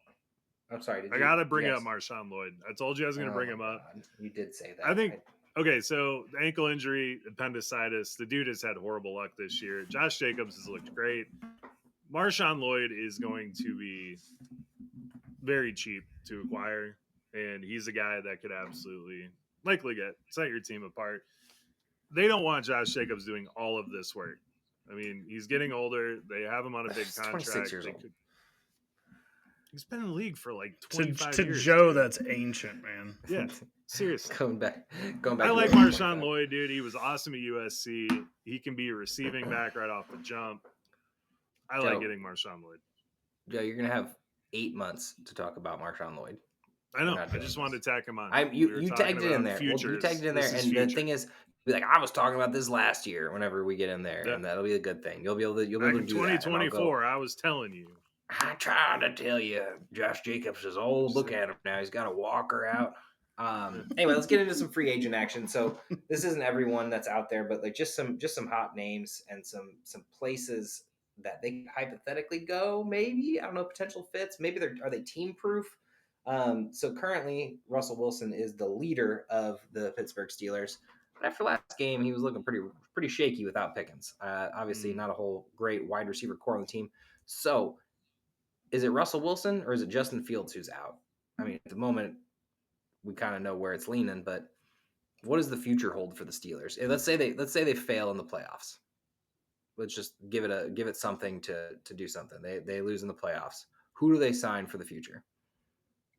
I'm sorry. I got to bring up Marshawn Lloyd. I told you I was going to bring him up. God. You did say that. I think. Okay, so ankle injury, appendicitis. The dude has had horrible luck this year. Josh Jacobs has looked great. Marshawn Lloyd is going to be very cheap to acquire. and he's a guy that could absolutely likely set your team apart. They don't want Josh Jacobs doing all of this work. I mean, he's getting older. They have him on a big He's contract. 26 years old. He's been in the league for like 25 to years. Joe, dude. that's ancient, man. Yeah, seriously. Going back. I like Marshawn Lloyd, dude. He was awesome at USC. He can be a receiving back right off the jump. I like getting Marshawn Lloyd. Joe, you're gonna have 8 months to talk about Marshawn Lloyd. I know. I just wanted to tack him on. You tagged it in there. Well, you tagged it in there, and the thing is, be like, I was talking about this last year. Whenever we get in there, and that'll be a good thing. You'll be able to do 2024. I was telling you. I tried to tell you, Josh Jacobs is old. Look at him now; he's got a walker out. Anyway, let's get into some free agent action. So this isn't everyone that's out there, but like just some hot names and some places that they hypothetically go. Maybe, I don't know, potential fits. Maybe are they team proof? So currently, Russell Wilson is the leader of the Pittsburgh Steelers. But after last game, he was looking pretty shaky without Pickens. Obviously, not a whole great wide receiver core on the team. So, is it Russell Wilson or is it Justin Fields who's out? I mean, at the moment, we kind of know where it's leaning. But what does the future hold for the Steelers? Let's say they fail in the playoffs. Let's just give it something to do something. They lose in the playoffs. Who do they sign for the future?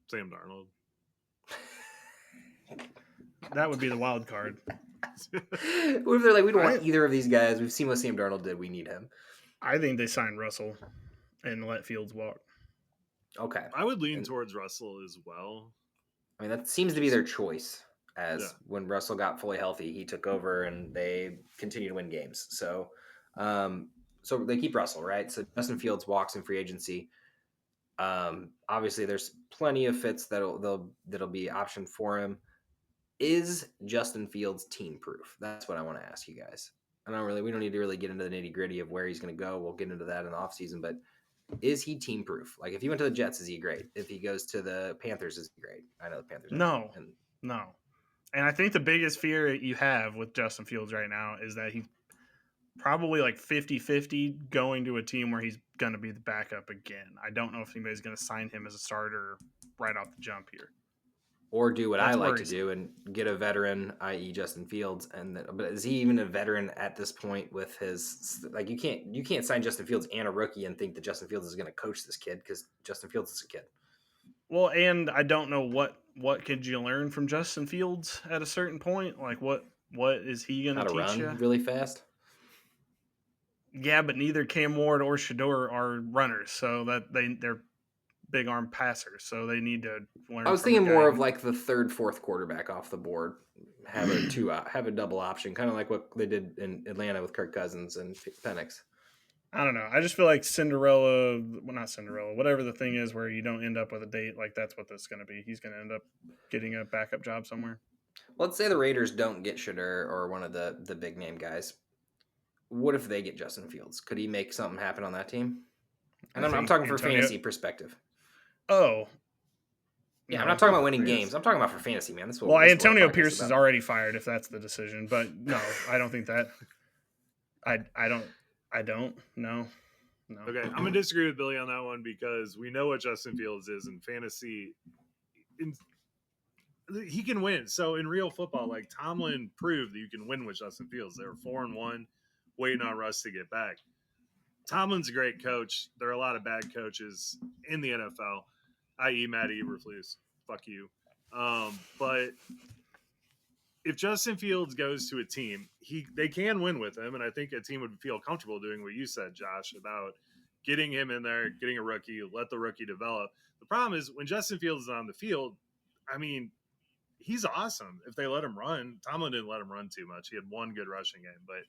Sam Darnold. That would be the wild card. What if they're like, we don't want either of these guys? We've seen what Sam Darnold did. We need him. I think they sign Russell and let Fields walk. Okay. I would lean towards Russell as well. I mean, that seems to be their choice. When Russell got fully healthy, he took over and they continue to win games. So they keep Russell, right? So Justin Fields walks in free agency. Obviously, there's plenty of fits that'll be optioned for him. Is Justin Fields team proof? That's what I want to ask you guys. We don't need to really get into the nitty gritty of where he's going to go. We'll get into that in the offseason, but is he team proof? Like if he went to the Jets, is he great? If he goes to the Panthers, is he great? I know the Panthers. No. And I think the biggest fear you have with Justin Fields right now is that he's probably like 50-50 going to a team where he's going to be the backup again. I don't know if anybody's going to sign him as a starter right off the jump here. Or do what I like to do and get a veteran, i.e. Justin Fields. But is he even a veteran at this point with his – like you can't sign Justin Fields and a rookie and think that Justin Fields is going to coach this kid because Justin Fields is a kid. Well, and I don't know what could you learn from Justin Fields at a certain point? Like what is he going to teach you? Run really fast? Yeah, but neither Cam Ward or Shador are runners, so that they're big arm passers, so they need to learn. I was thinking more of like the third, fourth quarterback off the board, have a double option, kind of like what they did in Atlanta with Kirk Cousins and Penix. I don't know. I just feel like not Cinderella, whatever the thing is where you don't end up with a date, like that's what this is going to be. He's going to end up getting a backup job somewhere. Let's say the Raiders don't get Shador or one of the big name guys. What if they get Justin Fields? Could he make something happen on that team? And I'm talking for fantasy perspective. Oh. Yeah, I'm not talking about winning games. I'm talking about for fantasy, man. Antonio Pierce is already fired if that's the decision. But no, I don't think that. I don't. No. Okay, I'm going to disagree with Billy on that one because we know what Justin Fields is in fantasy. He can win. So in real football, like Tomlin proved that you can win with Justin Fields. They were 4-1, waiting on Russ to get back. Tomlin's a great coach. There are a lot of bad coaches in the NFL, i.e. Matt Eberflus. Fuck you. But if Justin Fields goes to a team, they can win with him, and I think a team would feel comfortable doing what you said, Josh, about getting him in there, getting a rookie, let the rookie develop. The problem is when Justin Fields is on the field, I mean, he's awesome if they let him run. Tomlin didn't let him run too much. He had one good rushing game, but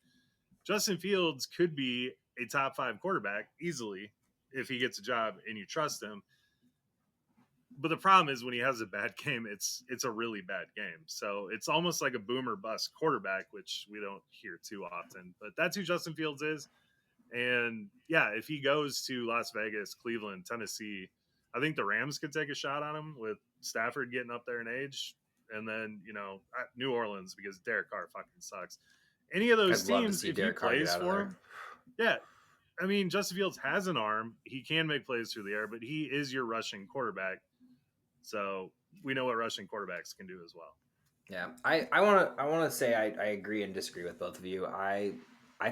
Justin Fields could be a top 5 quarterback easily if he gets a job and you trust him. But the problem is when he has a bad game, it's a really bad game. So it's almost like a boom or bust quarterback, which we don't hear too often. But that's who Justin Fields is. And yeah, if he goes to Las Vegas, Cleveland, Tennessee, I think the Rams could take a shot on him with Stafford getting up there in age. And then, New Orleans because Derek Carr fucking sucks. Any of those teams, if he plays for him, yeah. I mean, Justin Fields has an arm. He can make plays through the air, but he is your rushing quarterback. So we know what rushing quarterbacks can do as well. Yeah, I want to say I agree and disagree with both of you. I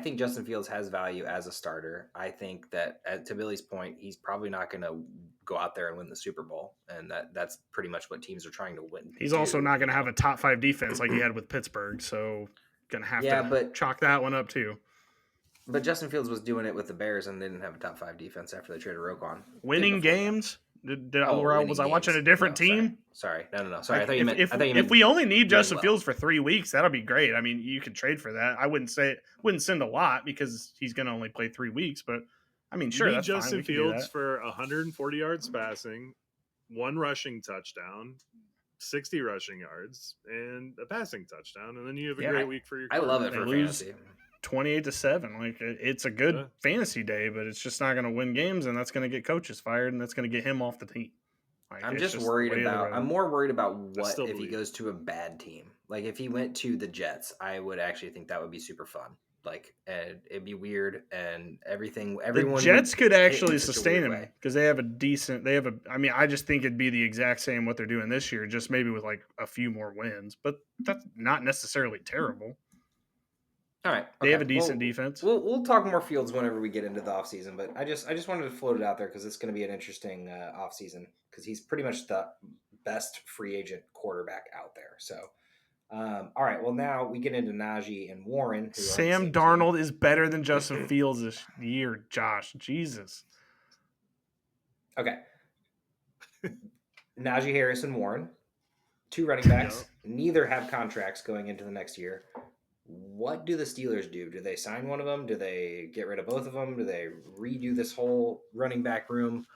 think Justin Fields has value as a starter. I think that, to Billy's point, he's probably not going to go out there and win the Super Bowl, and that's pretty much what teams are trying to win. He's also not going to have a top 5 defense like he had with Pittsburgh, so going to have to chalk that one up too. But Justin Fields was doing it with the Bears, and they didn't have a top 5 defense after they traded Roquan. Winning games. Was I watching a different team? Sorry. No. Sorry. I thought you meant. If we only need Justin Fields for 3 weeks, that'll be great. I mean, you could trade for that. I wouldn't send a lot because he's going to only play 3 weeks. But I mean, sure, that's Justin fine. Fields for 140 yards passing, 1 rushing touchdown, 60 rushing yards, and a passing touchdown, and then you have a great week for your. I love it for fantasy. 28-7. Like, it's a good fantasy day, but it's just not going to win games, and that's going to get coaches fired, and that's going to get him off the team. Like, I'm more worried about what if he goes to a bad team. Like, if he went to the Jets, I would actually think that would be super fun. Like, and it'd be weird, and everyone. The Jets could actually sustain him because they have a decent. I mean, I just think it'd be the exact same what they're doing this year, just maybe with like a few more wins, but that's not necessarily terrible. All right. They have a decent defense. We'll talk more Fields whenever we get into the offseason, but I just wanted to float it out there because it's going to be an interesting offseason because he's pretty much the best free agent quarterback out there. So, all right. Well, now we get into Najee and Warren. Sam Darnold is better than Justin Fields this year, Josh. Jesus. Okay. Najee Harris and Warren, 2 running backs. Neither have contracts going into the next year. What do the Steelers do? Do they sign one of them? Do they get rid of both of them? Do they redo this whole running back room?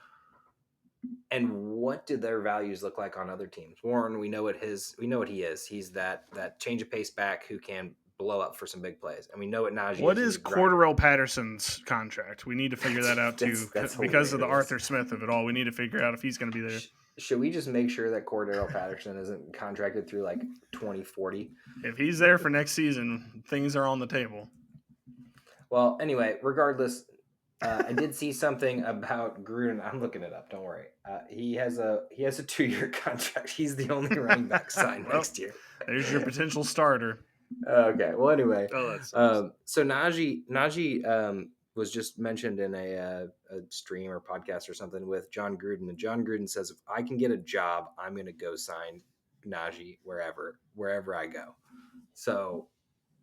And what do their values look like on other teams? Warren, we know what he is. He's that change of pace back who can blow up for some big plays. And we know what Najee is. What is Cordarrelle Patterson's contract? We need to figure that out too. Because of the Arthur Smith of it all, we need to figure out if he's going to be there. Should we just make sure that Cordarrelle Patterson isn't contracted through like 2040? If he's there for next season, things are on the table. Well, anyway, regardless, I did see something about Gruden. I'm looking it up. Don't worry. He has a 2-year contract. He's the only running back signed next year. There's your potential starter. Okay. Well, anyway, so Najee was just mentioned in a stream or podcast or something with John Gruden, and John Gruden says, if I can get a job, I'm going to go sign Najee wherever I go. So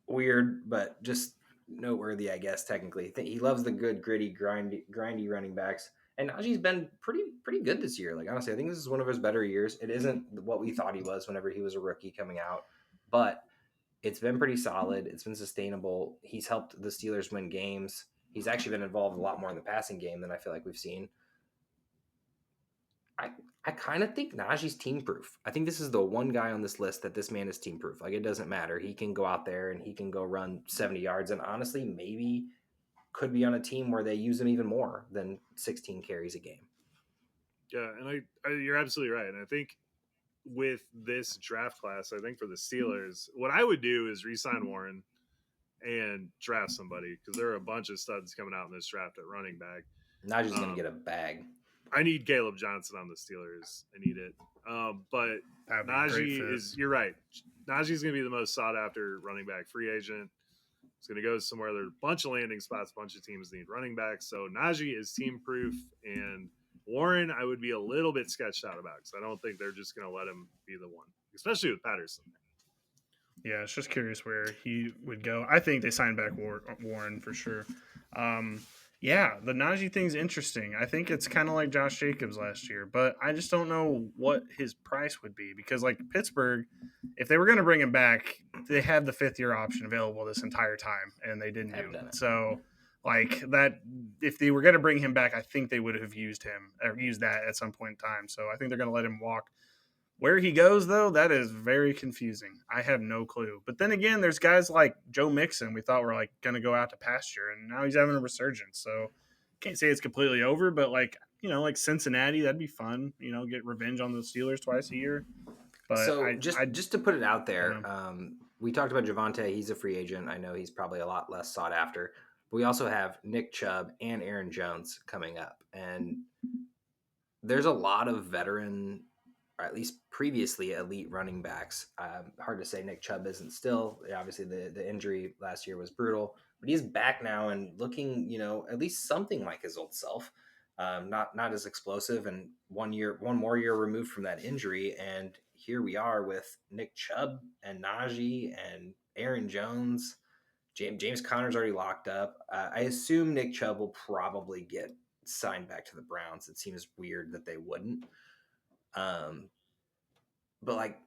weird, but just noteworthy, I guess. Technically, he loves the good, gritty, grindy running backs, and Najee's been pretty good this year. Like, honestly, I think this is one of his better years. It isn't what we thought he was whenever he was a rookie coming out, but it's been pretty solid. It's been sustainable. He's helped the Steelers win games. He's actually been involved a lot more in the passing game than I feel like we've seen. I kind of think Najee's team proof. I think this is the one guy on this list that this man is team proof. Like, it doesn't matter. He can go out there and he can go run 70 yards. And honestly, maybe could be on a team where they use him even more than 16 carries a game. Yeah, and you're absolutely right. And I think with this draft class, I think for the Steelers, what I would do is re-sign Warren and draft somebody because there are a bunch of studs coming out in this draft at running back. Najee's going to get a bag. I need Caleb Johnson on the Steelers. I need it. But Najee is, you're right. Najee's going to be the most sought after running back free agent. It's going to go somewhere. There's a bunch of landing spots. A bunch of teams need running backs. So Najee is team proof. And Warren, I would be a little bit sketched out about because I don't think they're just going to let him be the one, especially with Patterson. Yeah, it's just curious where he would go. I think they signed back Warren for sure. Yeah, the Najee thing's interesting. I think it's kind of like Josh Jacobs last year, but I just don't know what his price would be because, like, Pittsburgh, if they were going to bring him back, they had the 5th-year option available this entire time, and they didn't do it. So, like, that, if they were going to bring him back, I think they would have used that at some point in time. So I think they're going to let him walk. Where he goes, though, that is very confusing. I have no clue. But then again, there's guys like Joe Mixon we thought were, like, going to go out to pasture, and now he's having a resurgence. So can't say it's completely over, but, like, you know, like Cincinnati, that'd be fun. You know, get revenge on the Steelers twice a year. But so just to put it out there, we talked about Javonte. He's a free agent. I know he's probably a lot less sought after. But we also have Nick Chubb and Aaron Jones coming up. And there's a lot of veteran – or at least previously elite running backs. Hard to say Nick Chubb isn't still. Obviously, the injury last year was brutal, but he's back now and looking, at least something like his old self. Not as explosive, and one more year removed from that injury, and here we are with Nick Chubb and Najee and Aaron Jones. James Conner's already locked up. I assume Nick Chubb will probably get signed back to the Browns. It seems weird that they wouldn't. But like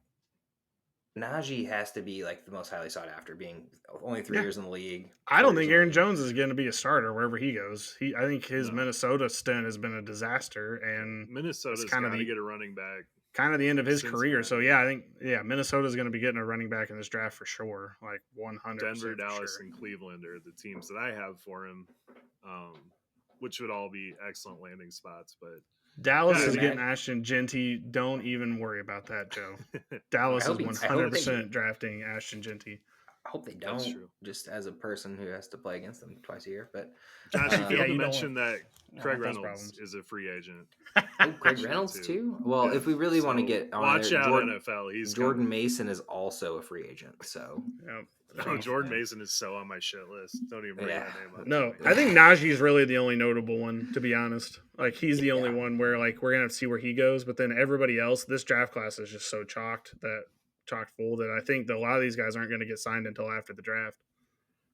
Najee has to be like the most highly sought after, being only 3 years in the league. I don't think Aaron Jones is going to be a starter wherever he goes. I think his No. Minnesota stint has been a disaster, and Minnesota's kind of got to get a running back. Kind of the end of his Cincinnati. career. So I think Minnesota's going to be getting a running back in this draft for sure. Like 100%. Denver, Dallas, sure. and Cleveland are the teams that I have for him, which would all be excellent landing spots. But Dallas Yeah, is man. getting Ashton Genty. Don't even worry about that, Joe. Dallas is 100% drafting Ashton Genty. I hope they That's don't. true. Just as a person who has to play against them twice a year, but Josh, you failed you to don't mention that Craig those Reynolds problems. is a free agent. oh, Craig Sure, Reynolds too. too. Well, Yeah, if we really want to so get on watch there, out, Jordan, NFL. He's Jordan coming. Mason is also a free agent. So Oh, Jordan Mason is so on my shit list. Don't even bring that name up. No, to me. I think Najee's really the only notable one, to be honest. Like, he's the only Yeah. one where, like, we're going to have to see where he goes. But then everybody else, this draft class is just so chock full that I think that a lot of these guys aren't going to get signed until after the draft.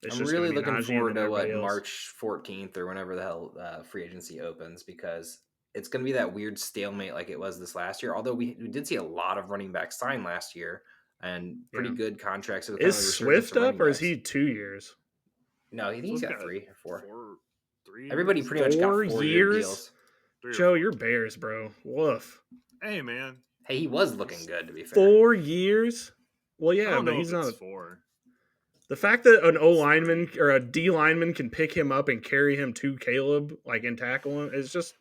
It's I'm just really gonna be looking Najee forward and to then what everybody else. March 14th or whenever the hell free agency opens, because it's going to be that weird stalemate like it was this last year. Although we did see a lot of running backs sign last year and pretty Yeah. good contracts. So Is Swift up or is he 2 years? No, I think he's got 3 or 4. 3 years? Everybody pretty much got 4 4-year years? deals. 3 or Joe, 4. you're Bears, bro. Woof. Hey, man. Hey, he was looking good, to be fair. 4 years? Well, I yeah, don't but know he's if not. it's 4. The fact that an O lineman or a D lineman can pick him up and carry him to Caleb, like, and tackle him, is just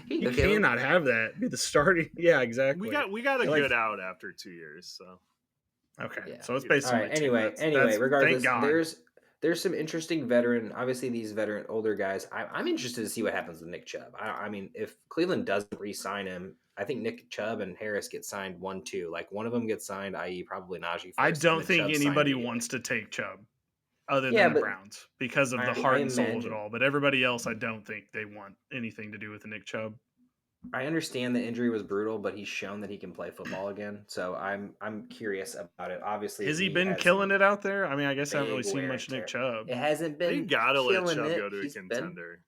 you cannot have that be the starting. Yeah, exactly. We got a Like- good out after 2 years, so Okay, Yeah. so it's All basically. All right. Anyway, regardless, thank God. there's some interesting veteran. Obviously, these veteran older guys. I'm interested to see what happens with Nick Chubb. I mean, if Cleveland doesn't re-sign him, I think Nick Chubb and Harris get signed 1-2. Like one of them gets signed, i.e., probably Najee. First, I and don't then think Chubb signed anybody immediately. wants to take Chubb, other Yeah, than the but Browns, because of the I heart and soul of it imagine- all. But everybody else, I don't think they want anything to do with Nick Chubb. I understand the injury was brutal, but he's shown that he can play football again. So I'm curious about it. Obviously, Has he been killing it out there? I mean, I guess I haven't really big seen wear much and Nick tear. Chubb. It hasn't been. they gotta let killing Chubb it. go to a He's been- contender.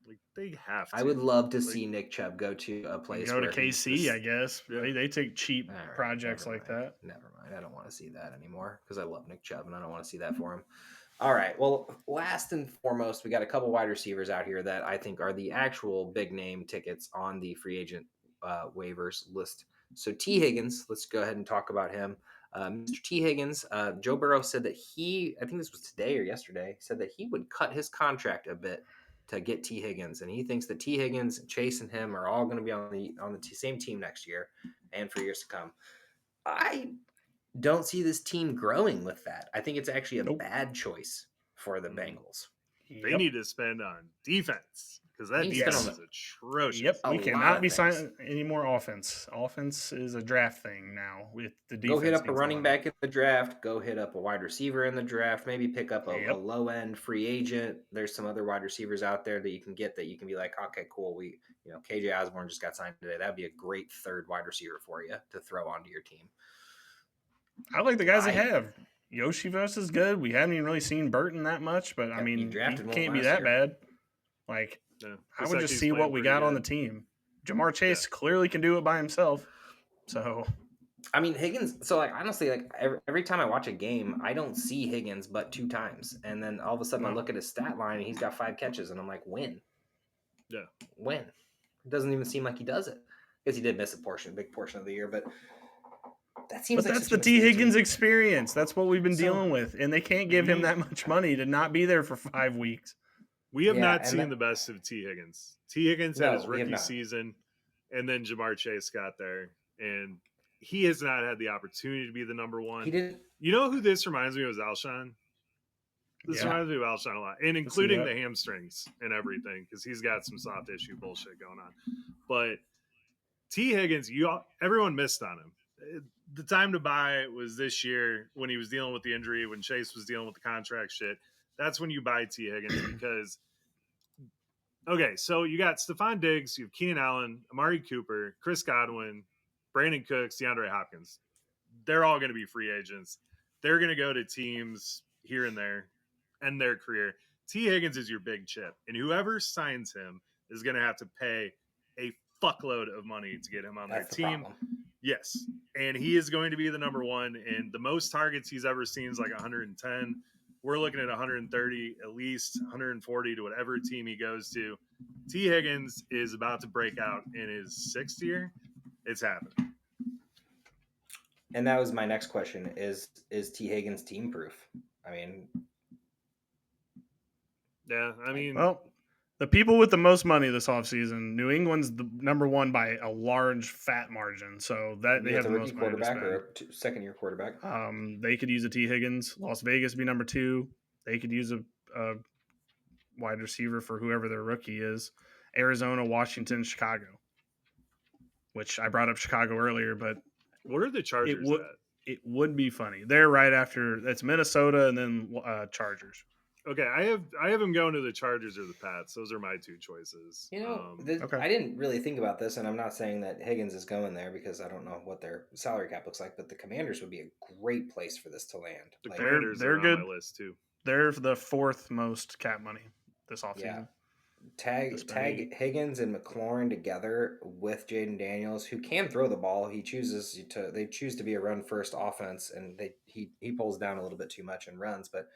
Like they have to. I would love to Like, see Nick Chubb go to a place. Go to where he's KC, this- I guess. Yeah. They take cheap All right, projects never like mind. that. Never mind. I don't want to see that anymore because I love Nick Chubb and I don't want to see that for him. All right. Well, last and foremost, we got a couple wide receivers out here that I think are the actual big name tickets on the free agent waivers list. So T. Higgins, let's go ahead and talk about him. Mr. T. Higgins, Joe Burrow said that I think this was today or yesterday, said that he would cut his contract a bit to get T. Higgins, and he thinks that T. Higgins, Chase, and him are all going to be on the same team next year and for years to come. I don't see this team growing with that. I think it's actually a bad choice for the Bengals. they need to spend on defense because that They need to defense spend is atrocious. Yep, A we lot cannot of be things. signing any more offense. Offense is a draft thing now. With the defense, Go hit up a needs running line. back in the draft. Go hit up a wide receiver in the draft. Maybe pick up a Yep. low end free agent. There's some other wide receivers out there that you can get that you can be like, okay, cool. KJ Osborne just got signed today. That'd be a great third wide receiver for you to throw onto your team. I like the guys they have. Yoshivos is good. We haven't even really seen Burton that much, but I Yep, mean, you he drafted one can't be last that year. bad. Like, Yeah. I Looks would like just he's see playing what we pretty got on the good. team. Jamar Chase clearly can do it by himself. So, I mean, Higgins. So, honestly, every time I watch a game, I don't see Higgins but 2 times, and then all of a sudden I No. look at his stat line and he's got 5 catches, and I'm like, when? Yeah. When? It doesn't even seem like he does it. Because he did miss a big portion of the year, but that seems. but like that's such the a T. mistake to Higgins me. experience. That's what we've been So- dealing with, and they can't give him that much money to not be there for 5 weeks. We have Yeah, not and seen that- the best of T. Higgins. T. Higgins had his No, we have rookie not. season, and then Jamar Chase got there, and he has not had the opportunity to be the number one. He didn't. You know who this reminds me of is Alshon? This Yeah. reminds me of Alshon a lot, and including that. the hamstrings and everything, because he's got some soft issue bullshit going on. But T. Higgins, everyone missed on him. The time to buy was this year when he was dealing with the injury, when Chase was dealing with the contract shit. That's when you buy T. Higgins because, okay, so you got Stephon Diggs, you have Keenan Allen, Amari Cooper, Chris Godwin, Brandon Cooks, DeAndre Hopkins. They're all going to be free agents. They're going to go to teams here and there, end their career. T. Higgins is your big chip, and whoever signs him is going to have to pay a fuckload of money to get him on their team. Problem. Yes, and he is going to be the number one, and the most targets he's ever seen is like 110. We're looking at 130, at least 140 to whatever team he goes to. T. Higgins is about to break out in his 6th year. It's happening. And that was my next question: Is T. Higgins team proof? I mean, yeah, I mean, well, the people with the most money this offseason, New England's the number one by a large fat margin. So that they have the most money to spend. Or a second-year quarterback. They could use a T. Higgins. Las Vegas be number 2. They could use a wide receiver for whoever their rookie is. Arizona, Washington, Chicago. Which I brought up Chicago earlier, but what are the Chargers at? It would be funny. They're right after. That's Minnesota and then Chargers. Okay, I have him going to the Chargers or the Pats. Those are my 2 choices. You know, okay. I didn't really think about this, and I'm not saying that Higgins is going there because I don't know what their salary cap looks like, but the Commanders would be a great place for this to land. The Commanders are good. On my list too. They're the 4th most cap money this offseason. Yeah. Tag Higgins and McLaurin together with Jaden Daniels, who can throw the ball. They choose to be a run first offense, and he pulls down a little bit too much and runs, but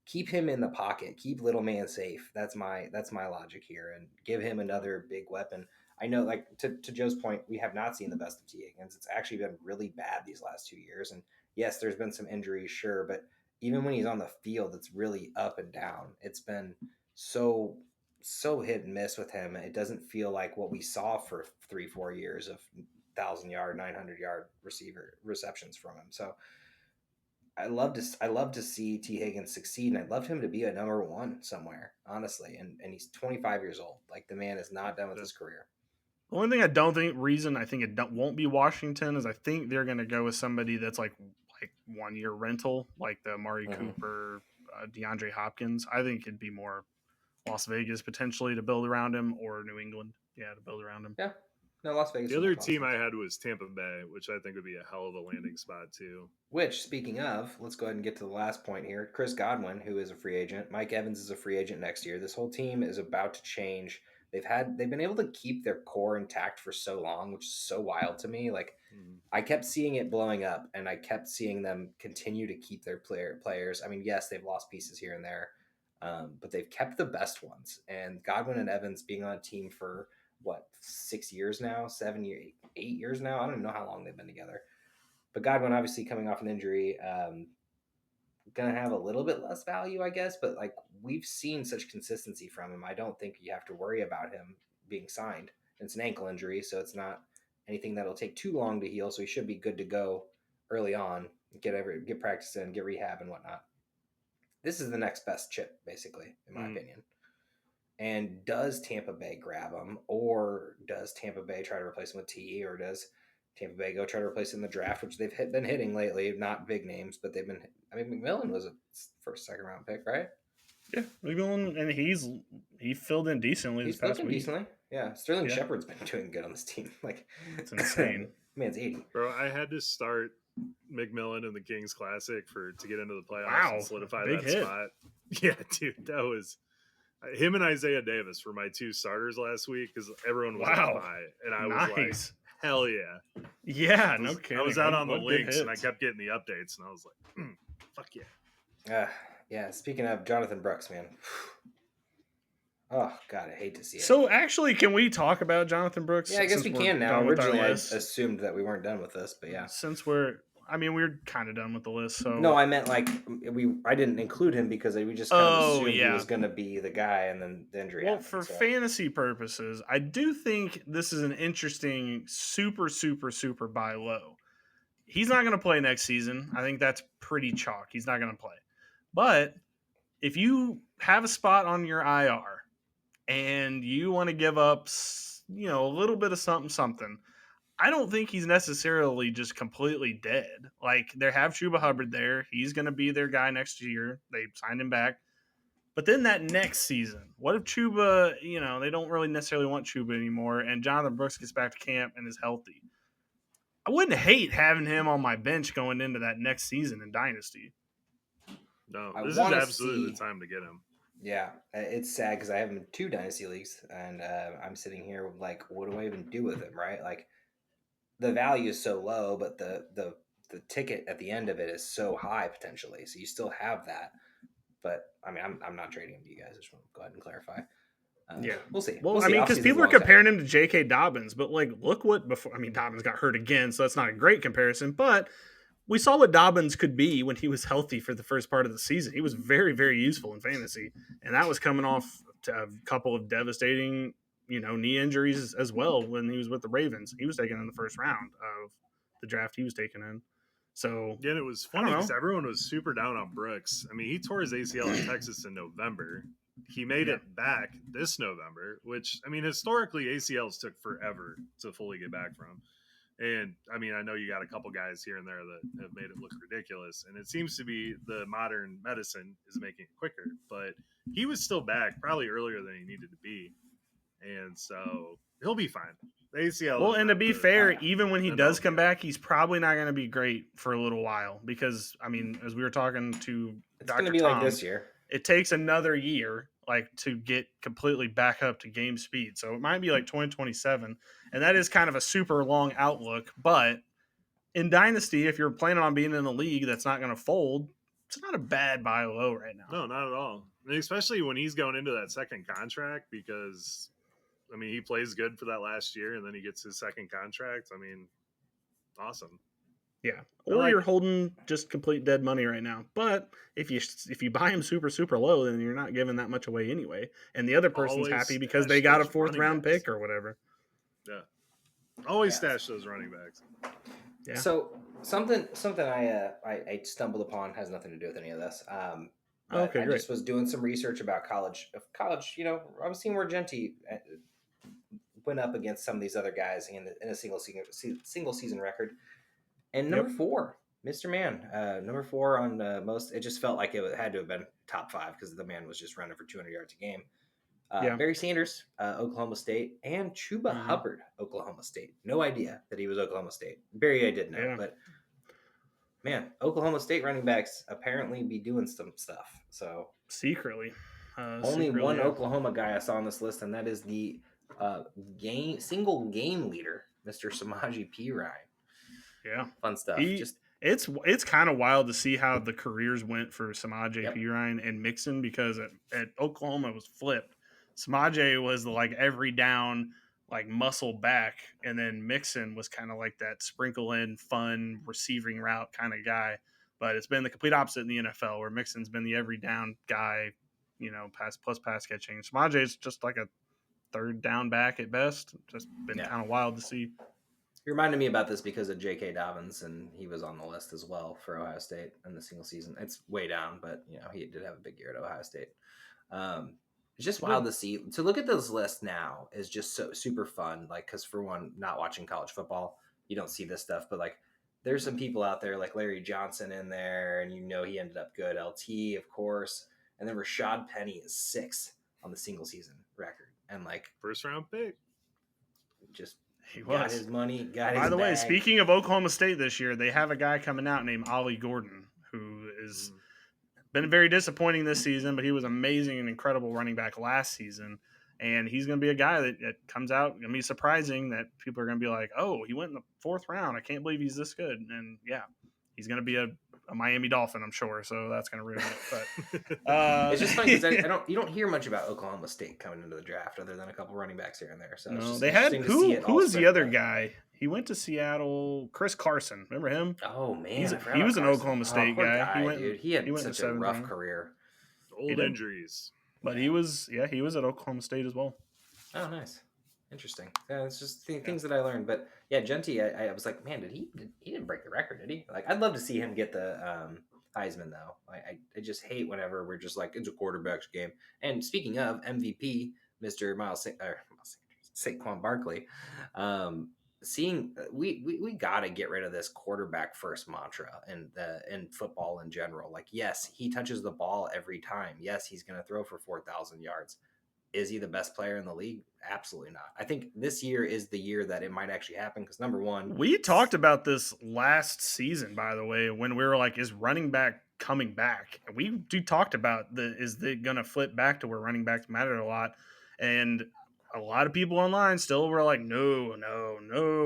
keep him in the pocket, keep little man safe. That's my logic here, and give him another big weapon. I know, like to Joe's point, we have not seen the best of T. Higgins. It's actually been really bad these last 2 years, and yes, there's been some injuries, sure, but even when he's on the field, it's really up and down. It's been so hit and miss with him. It doesn't feel like what we saw for 3-4 years of 1,000-yard, 900-yard receptions from him. So I love to see T. Higgins succeed, and I'd love him to be a number 1 somewhere, honestly. And he's 25 years old. Like, the man is not done with his career. The only thing I think it won't be Washington is I think they're going to go with somebody that's like 1 year rental, like the Amari Cooper, DeAndre Hopkins. I think it'd be more Las Vegas potentially to build around him, or New England, to build around him. Yeah, no, Las Vegas. The other team I had was Tampa Bay, which I think would be a hell of a landing spot too. Which, speaking of, let's go ahead and get to the last point here. Chris Godwin, who is a free agent. Mike Evans is a free agent next year. This whole team is about to change. They've been able to keep their core intact for so long, which is so wild to me. Like, I kept seeing it blowing up, and I kept seeing them continue to keep their players. I mean, yes, they've lost pieces here and there, but they've kept the best ones. And Godwin and Evans being on a team for 6 years now, 7 years, 8 years now. I don't even know how long they've been together. But Godwin, obviously coming off an injury, going to have a little bit less value, I guess. But like, we've seen such consistency from him. I don't think you have to worry about him being signed. It's an ankle injury, so it's not anything that'll take too long to heal. So he should be good to go early on, get practice in, get rehab and whatnot. This is the next best chip, basically, in my opinion. And does Tampa Bay grab him, or does Tampa Bay try to replace him with T, or does Tampa Bay go try to replace him in the draft, which they've been hitting lately? Not big names, but they've been. I mean, McMillan was a second round pick, right? Yeah, McMillan, and he filled in decently this past week. Decently, yeah. Sterling Shepard's been doing good on this team. Like, it's insane. Man's 80. Bro, I had to start McMillan in the Kings Classic to get into the playoffs and solidify that spot. Yeah, dude, that was. Him and Isaiah Davis were my 2 starters last week because everyone was on bye, and I was like, "Hell yeah, yeah!" No kidding. I was out on the links, and I kept getting the updates, and I was like, "Fuck yeah!" Yeah. Speaking of Jonathan Brooks, man. Oh God, I hate to see it. So actually, can we talk about Jonathan Brooks? Yeah, I guess we can now. Originally, I assumed that we weren't done with this, but yeah. Since we're kind of done with the list. So no, I meant like I didn't include him because we just kind of assumed he was going to be the guy, and then the injury. Well, for fantasy purposes, I do think this is an interesting, super, super, super buy low. He's not going to play next season. I think that's pretty chalk. He's not going to play. But if you have a spot on your IR and you want to give up, a little bit of something, I don't think he's necessarily just completely dead. Like, they have Chuba Hubbard there. He's going to be their guy next year. They signed him back. But then that next season, what if Chuba, they don't really necessarily want Chuba anymore, and Jonathan Brooks gets back to camp and is healthy? I wouldn't hate having him on my bench going into that next season in Dynasty. No, I this is wanna absolutely see- the time to get him. Yeah, it's sad because I have him in 2 dynasty leagues, and I'm sitting here like, what do I even do with him? Right, like the value is so low, but the ticket at the end of it is so high potentially. So you still have that. But I mean, I'm not trading him to you guys. I just want to go ahead and clarify. Yeah. We'll see. Well, We'll I see. mean, because Offseason's people a are long time. comparing him to J.K. Dobbins, but like, look what before. I mean, Dobbins got hurt again, so that's not a great comparison. But we saw what Dobbins could be when he was healthy for the first part of the season. He was very, very useful in fantasy, and that was coming off a couple of devastating, knee injuries as well when he was with the Ravens. He was taken in the first round of the draft he was taken in. So Yeah, and it was I don't funny because know. everyone was super down on Brooks. I mean, he tore his ACL in Texas in November. He made it back this November, which, I mean, historically, ACLs took forever to fully get back from. And, I mean, I know you got a couple guys here and there that have made it look ridiculous. And it seems to be the modern medicine is making it quicker. But he was still back probably earlier than he needed to be. And so he'll be fine. The ACL. Well, is and to not be the- fair, even when he the does no come deal. back, he's probably not going to be great for a little while because, I mean, as we were talking to It's going Dr. to be Tom, like this year. it takes another year to get completely back up to game speed. So it might be like 2027, and that is kind of a super long outlook. But in Dynasty, if you're planning on being in a league that's not going to fold, it's not a bad buy low right now. No, not at all. And especially when he's going into that second contract because, I mean, he plays good for that last year and then he gets his second contract. I mean, awesome. Yeah, I or like you're it. holding just complete dead money right now. But if you buy him super low, then you're not giving that much away anyway. And the other person's Always happy because stash they got a those 4th running round backs. pick or whatever. Yeah. Always Yeah. stash those running backs. Yeah. So something I stumbled upon has nothing to do with any of this. But Okay, I great. just was doing some research about college. I was seeing where Genty went up against some of these other guys in a single season record. And number 4, Mr. Man, number 4 on most. It just felt like it had to have been top 5 because the man was just running for 200 yards a game. Yeah. Barry Sanders, Oklahoma State, and Chuba Hubbard, Oklahoma State. No idea that he was Oklahoma State. Barry, I did know, but man, Oklahoma State running backs apparently be doing some stuff. So Secretly. only one yeah. Oklahoma guy I saw on this list, and that is the single game leader, Mr. Samaje Perine. Yeah. Fun stuff. It's kind of wild to see how the careers went for Samaje Yep. Perine and Mixon because at Oklahoma it was flipped. Samaje was the every down muscle back, and then Mixon was kind of like that sprinkle in fun receiving route kind of guy. But it's been the complete opposite in the NFL where Mixon's been the every down guy, pass catching. Samaje is just like a 3rd down back at best. Just been kind of wild to see. He reminded me about this because of J.K. Dobbins, and he was on the list as well for Ohio State in the single season. It's way down, but he did have a big year at Ohio State. It's just wild to see. To look at this list now is just so super fun. Because for one, not watching college football, you don't see this stuff. But there's some people out there like Larry Johnson in there, and he ended up good. LT, of course, and then Rashad Penny is 6th on the single season record, and 1st round pick. just. He Got was. his money. Got By his the way, bag. speaking of Oklahoma State this year, they have a guy coming out named Ollie Gordon, who has been very disappointing this season, but he was amazing and incredible running back last season. And he's going to be a guy that comes out, going to be surprising that people are going to be like, oh, he went in the 4th round. I can't believe he's this good. And yeah, he's going to be a Miami Dolphin, I'm sure. So that's going to ruin it. But it's just funny because you don't hear much about Oklahoma State coming into the draft other than a couple running backs here and there. So it's no, just they had interesting to see it who all was the spread other out. guy? He went to Seattle. Chris Carson, remember him? Oh man, He was I forgot an about Carson. Oklahoma State poor guy. Dude, he had went such to a 7th rough round. career. Old injuries. But he was at Oklahoma State as well. Oh, nice, interesting. Yeah, it's just things that I learned. But yeah, Genty, I was like, man, he didn't break the record, did he? I'd love to see him get the Heisman though. I just hate whenever we're just like it's a quarterback's game. And speaking of MVP, Mr. Saquon Barkley, seeing we got to get rid of this quarterback first mantra in football in general. Like, yes, he touches the ball every time. Yes, he's going to throw for 4,000 yards. Is he the best player in the league? Absolutely not. I think this year is the year that it might actually happen because, number one, we talked about this last season, by the way, when we were like, is running back coming back? And we talked about is it going to flip back to where running backs matter a lot? And a lot of people online still were like, no,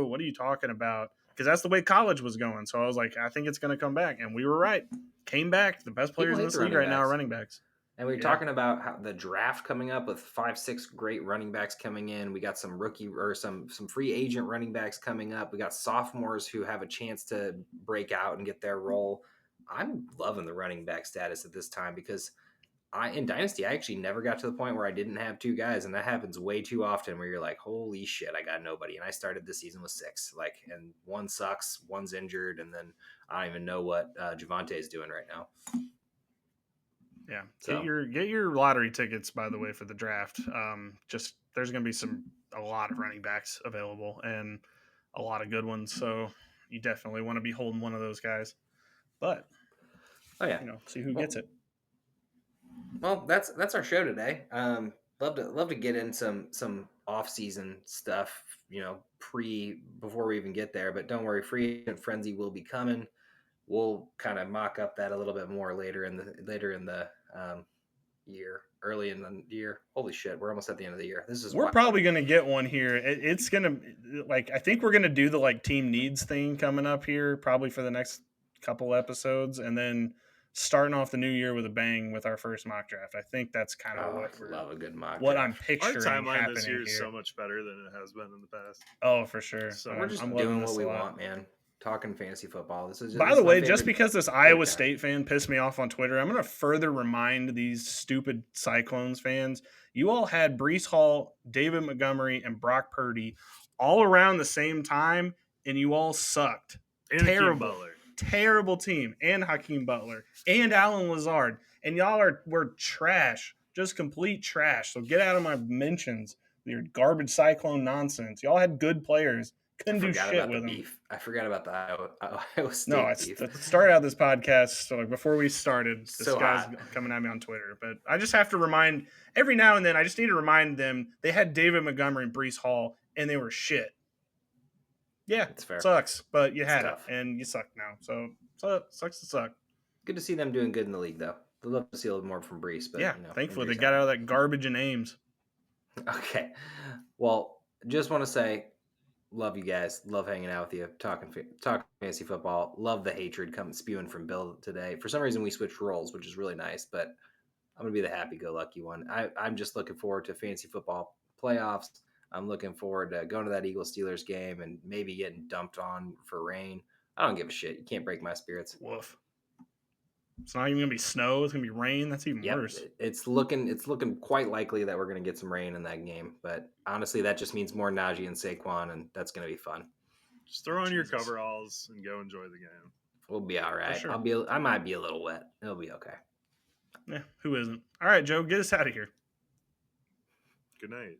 what are you talking about? Because that's the way college was going. So I was like, I think it's going to come back. And we were right. Came back. The best players in this league right now are running backs. And we were talking about how the draft coming up with 5-6 great running backs coming in. We got some rookie or some free agent running backs coming up. We got sophomores who have a chance to break out and get their role. I'm loving the running back status at this time because in Dynasty, I actually never got to the point where I didn't have 2 guys, and that happens way too often where you're like, holy shit, I got nobody. And I started this season with 6, and one sucks, one's injured, and then I don't even know what Javonte is doing right now. Yeah, so get your lottery tickets, by the way, for the draft. Just there's going to be a lot of running backs available and a lot of good ones, so you definitely want to be holding one of those guys. But see who gets it. Well, that's our show today. Love to get in some off-season stuff, before we even get there. But don't worry, free agent frenzy will be coming. We'll kind of mock up that a little bit more later in the year, early in the year. Holy shit, we're almost at the end of the year. We're probably gonna get one here. It's gonna I think we're gonna do the team needs thing coming up here, probably for the next couple episodes, and then starting off the new year with a bang with our first mock draft. I think that's kind of love a good mock what draft. I'm picturing. Our timeline happening this year is here. so much better than it has been in the past. Oh, for sure. So we're just doing what we want, man. Talking fantasy football. This is. By the way, just because this Iowa State fan pissed me off on Twitter, I'm going to further remind these stupid Cyclones fans. You all had Breece Hall, David Montgomery, and Brock Purdy all around the same time, and you all sucked. And Terrible team, and Hakeem Butler, and Alan Lazard, and y'all were trash, just complete trash. So get out of my mentions, your garbage Cyclone nonsense. Y'all had good players. Couldn't do shit with them. I forgot about the Iowa State beef. No, I started out this podcast, so before we started, this guy's coming at me on Twitter. But I just have to remind, every now and then, I just need to remind them, they had David Montgomery and Breece Hall, and they were shit. Yeah, it's fair. Sucks, but you had it, and you suck now. So sucks to suck. Good to see them doing good in the league, though. They'd love to see a little more from Breece. But, thankfully they got out of that garbage in Ames. Okay. Well, just want to say, love you guys. Love hanging out with you. Talking fantasy football. Love the hatred coming spewing from Bill today. For some reason, we switched roles, which is really nice, but I'm going to be the happy-go-lucky one. I'm just looking forward to fantasy football playoffs. I'm looking forward to going to that Eagles-Steelers game and maybe getting dumped on for rain. I don't give a shit. You can't break my spirits. Woof. It's not even going to be snow. It's going to be rain. That's even worse. It's looking quite likely that we're going to get some rain in that game. But honestly, that just means more Najee and Saquon, and that's going to be fun. Just throw on your coveralls and go enjoy the game. We'll be all right. Sure. I might be a little wet. It'll be okay. Yeah, who isn't? All right, Joe, get us out of here. Good night.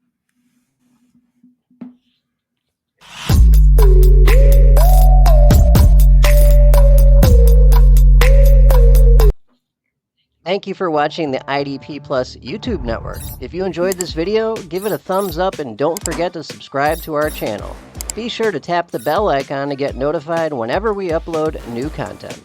Thank you for watching the IDP Plus YouTube network. If you enjoyed this video, give it a thumbs up and don't forget to subscribe to our channel. Be sure to tap the bell icon to get notified whenever we upload new content.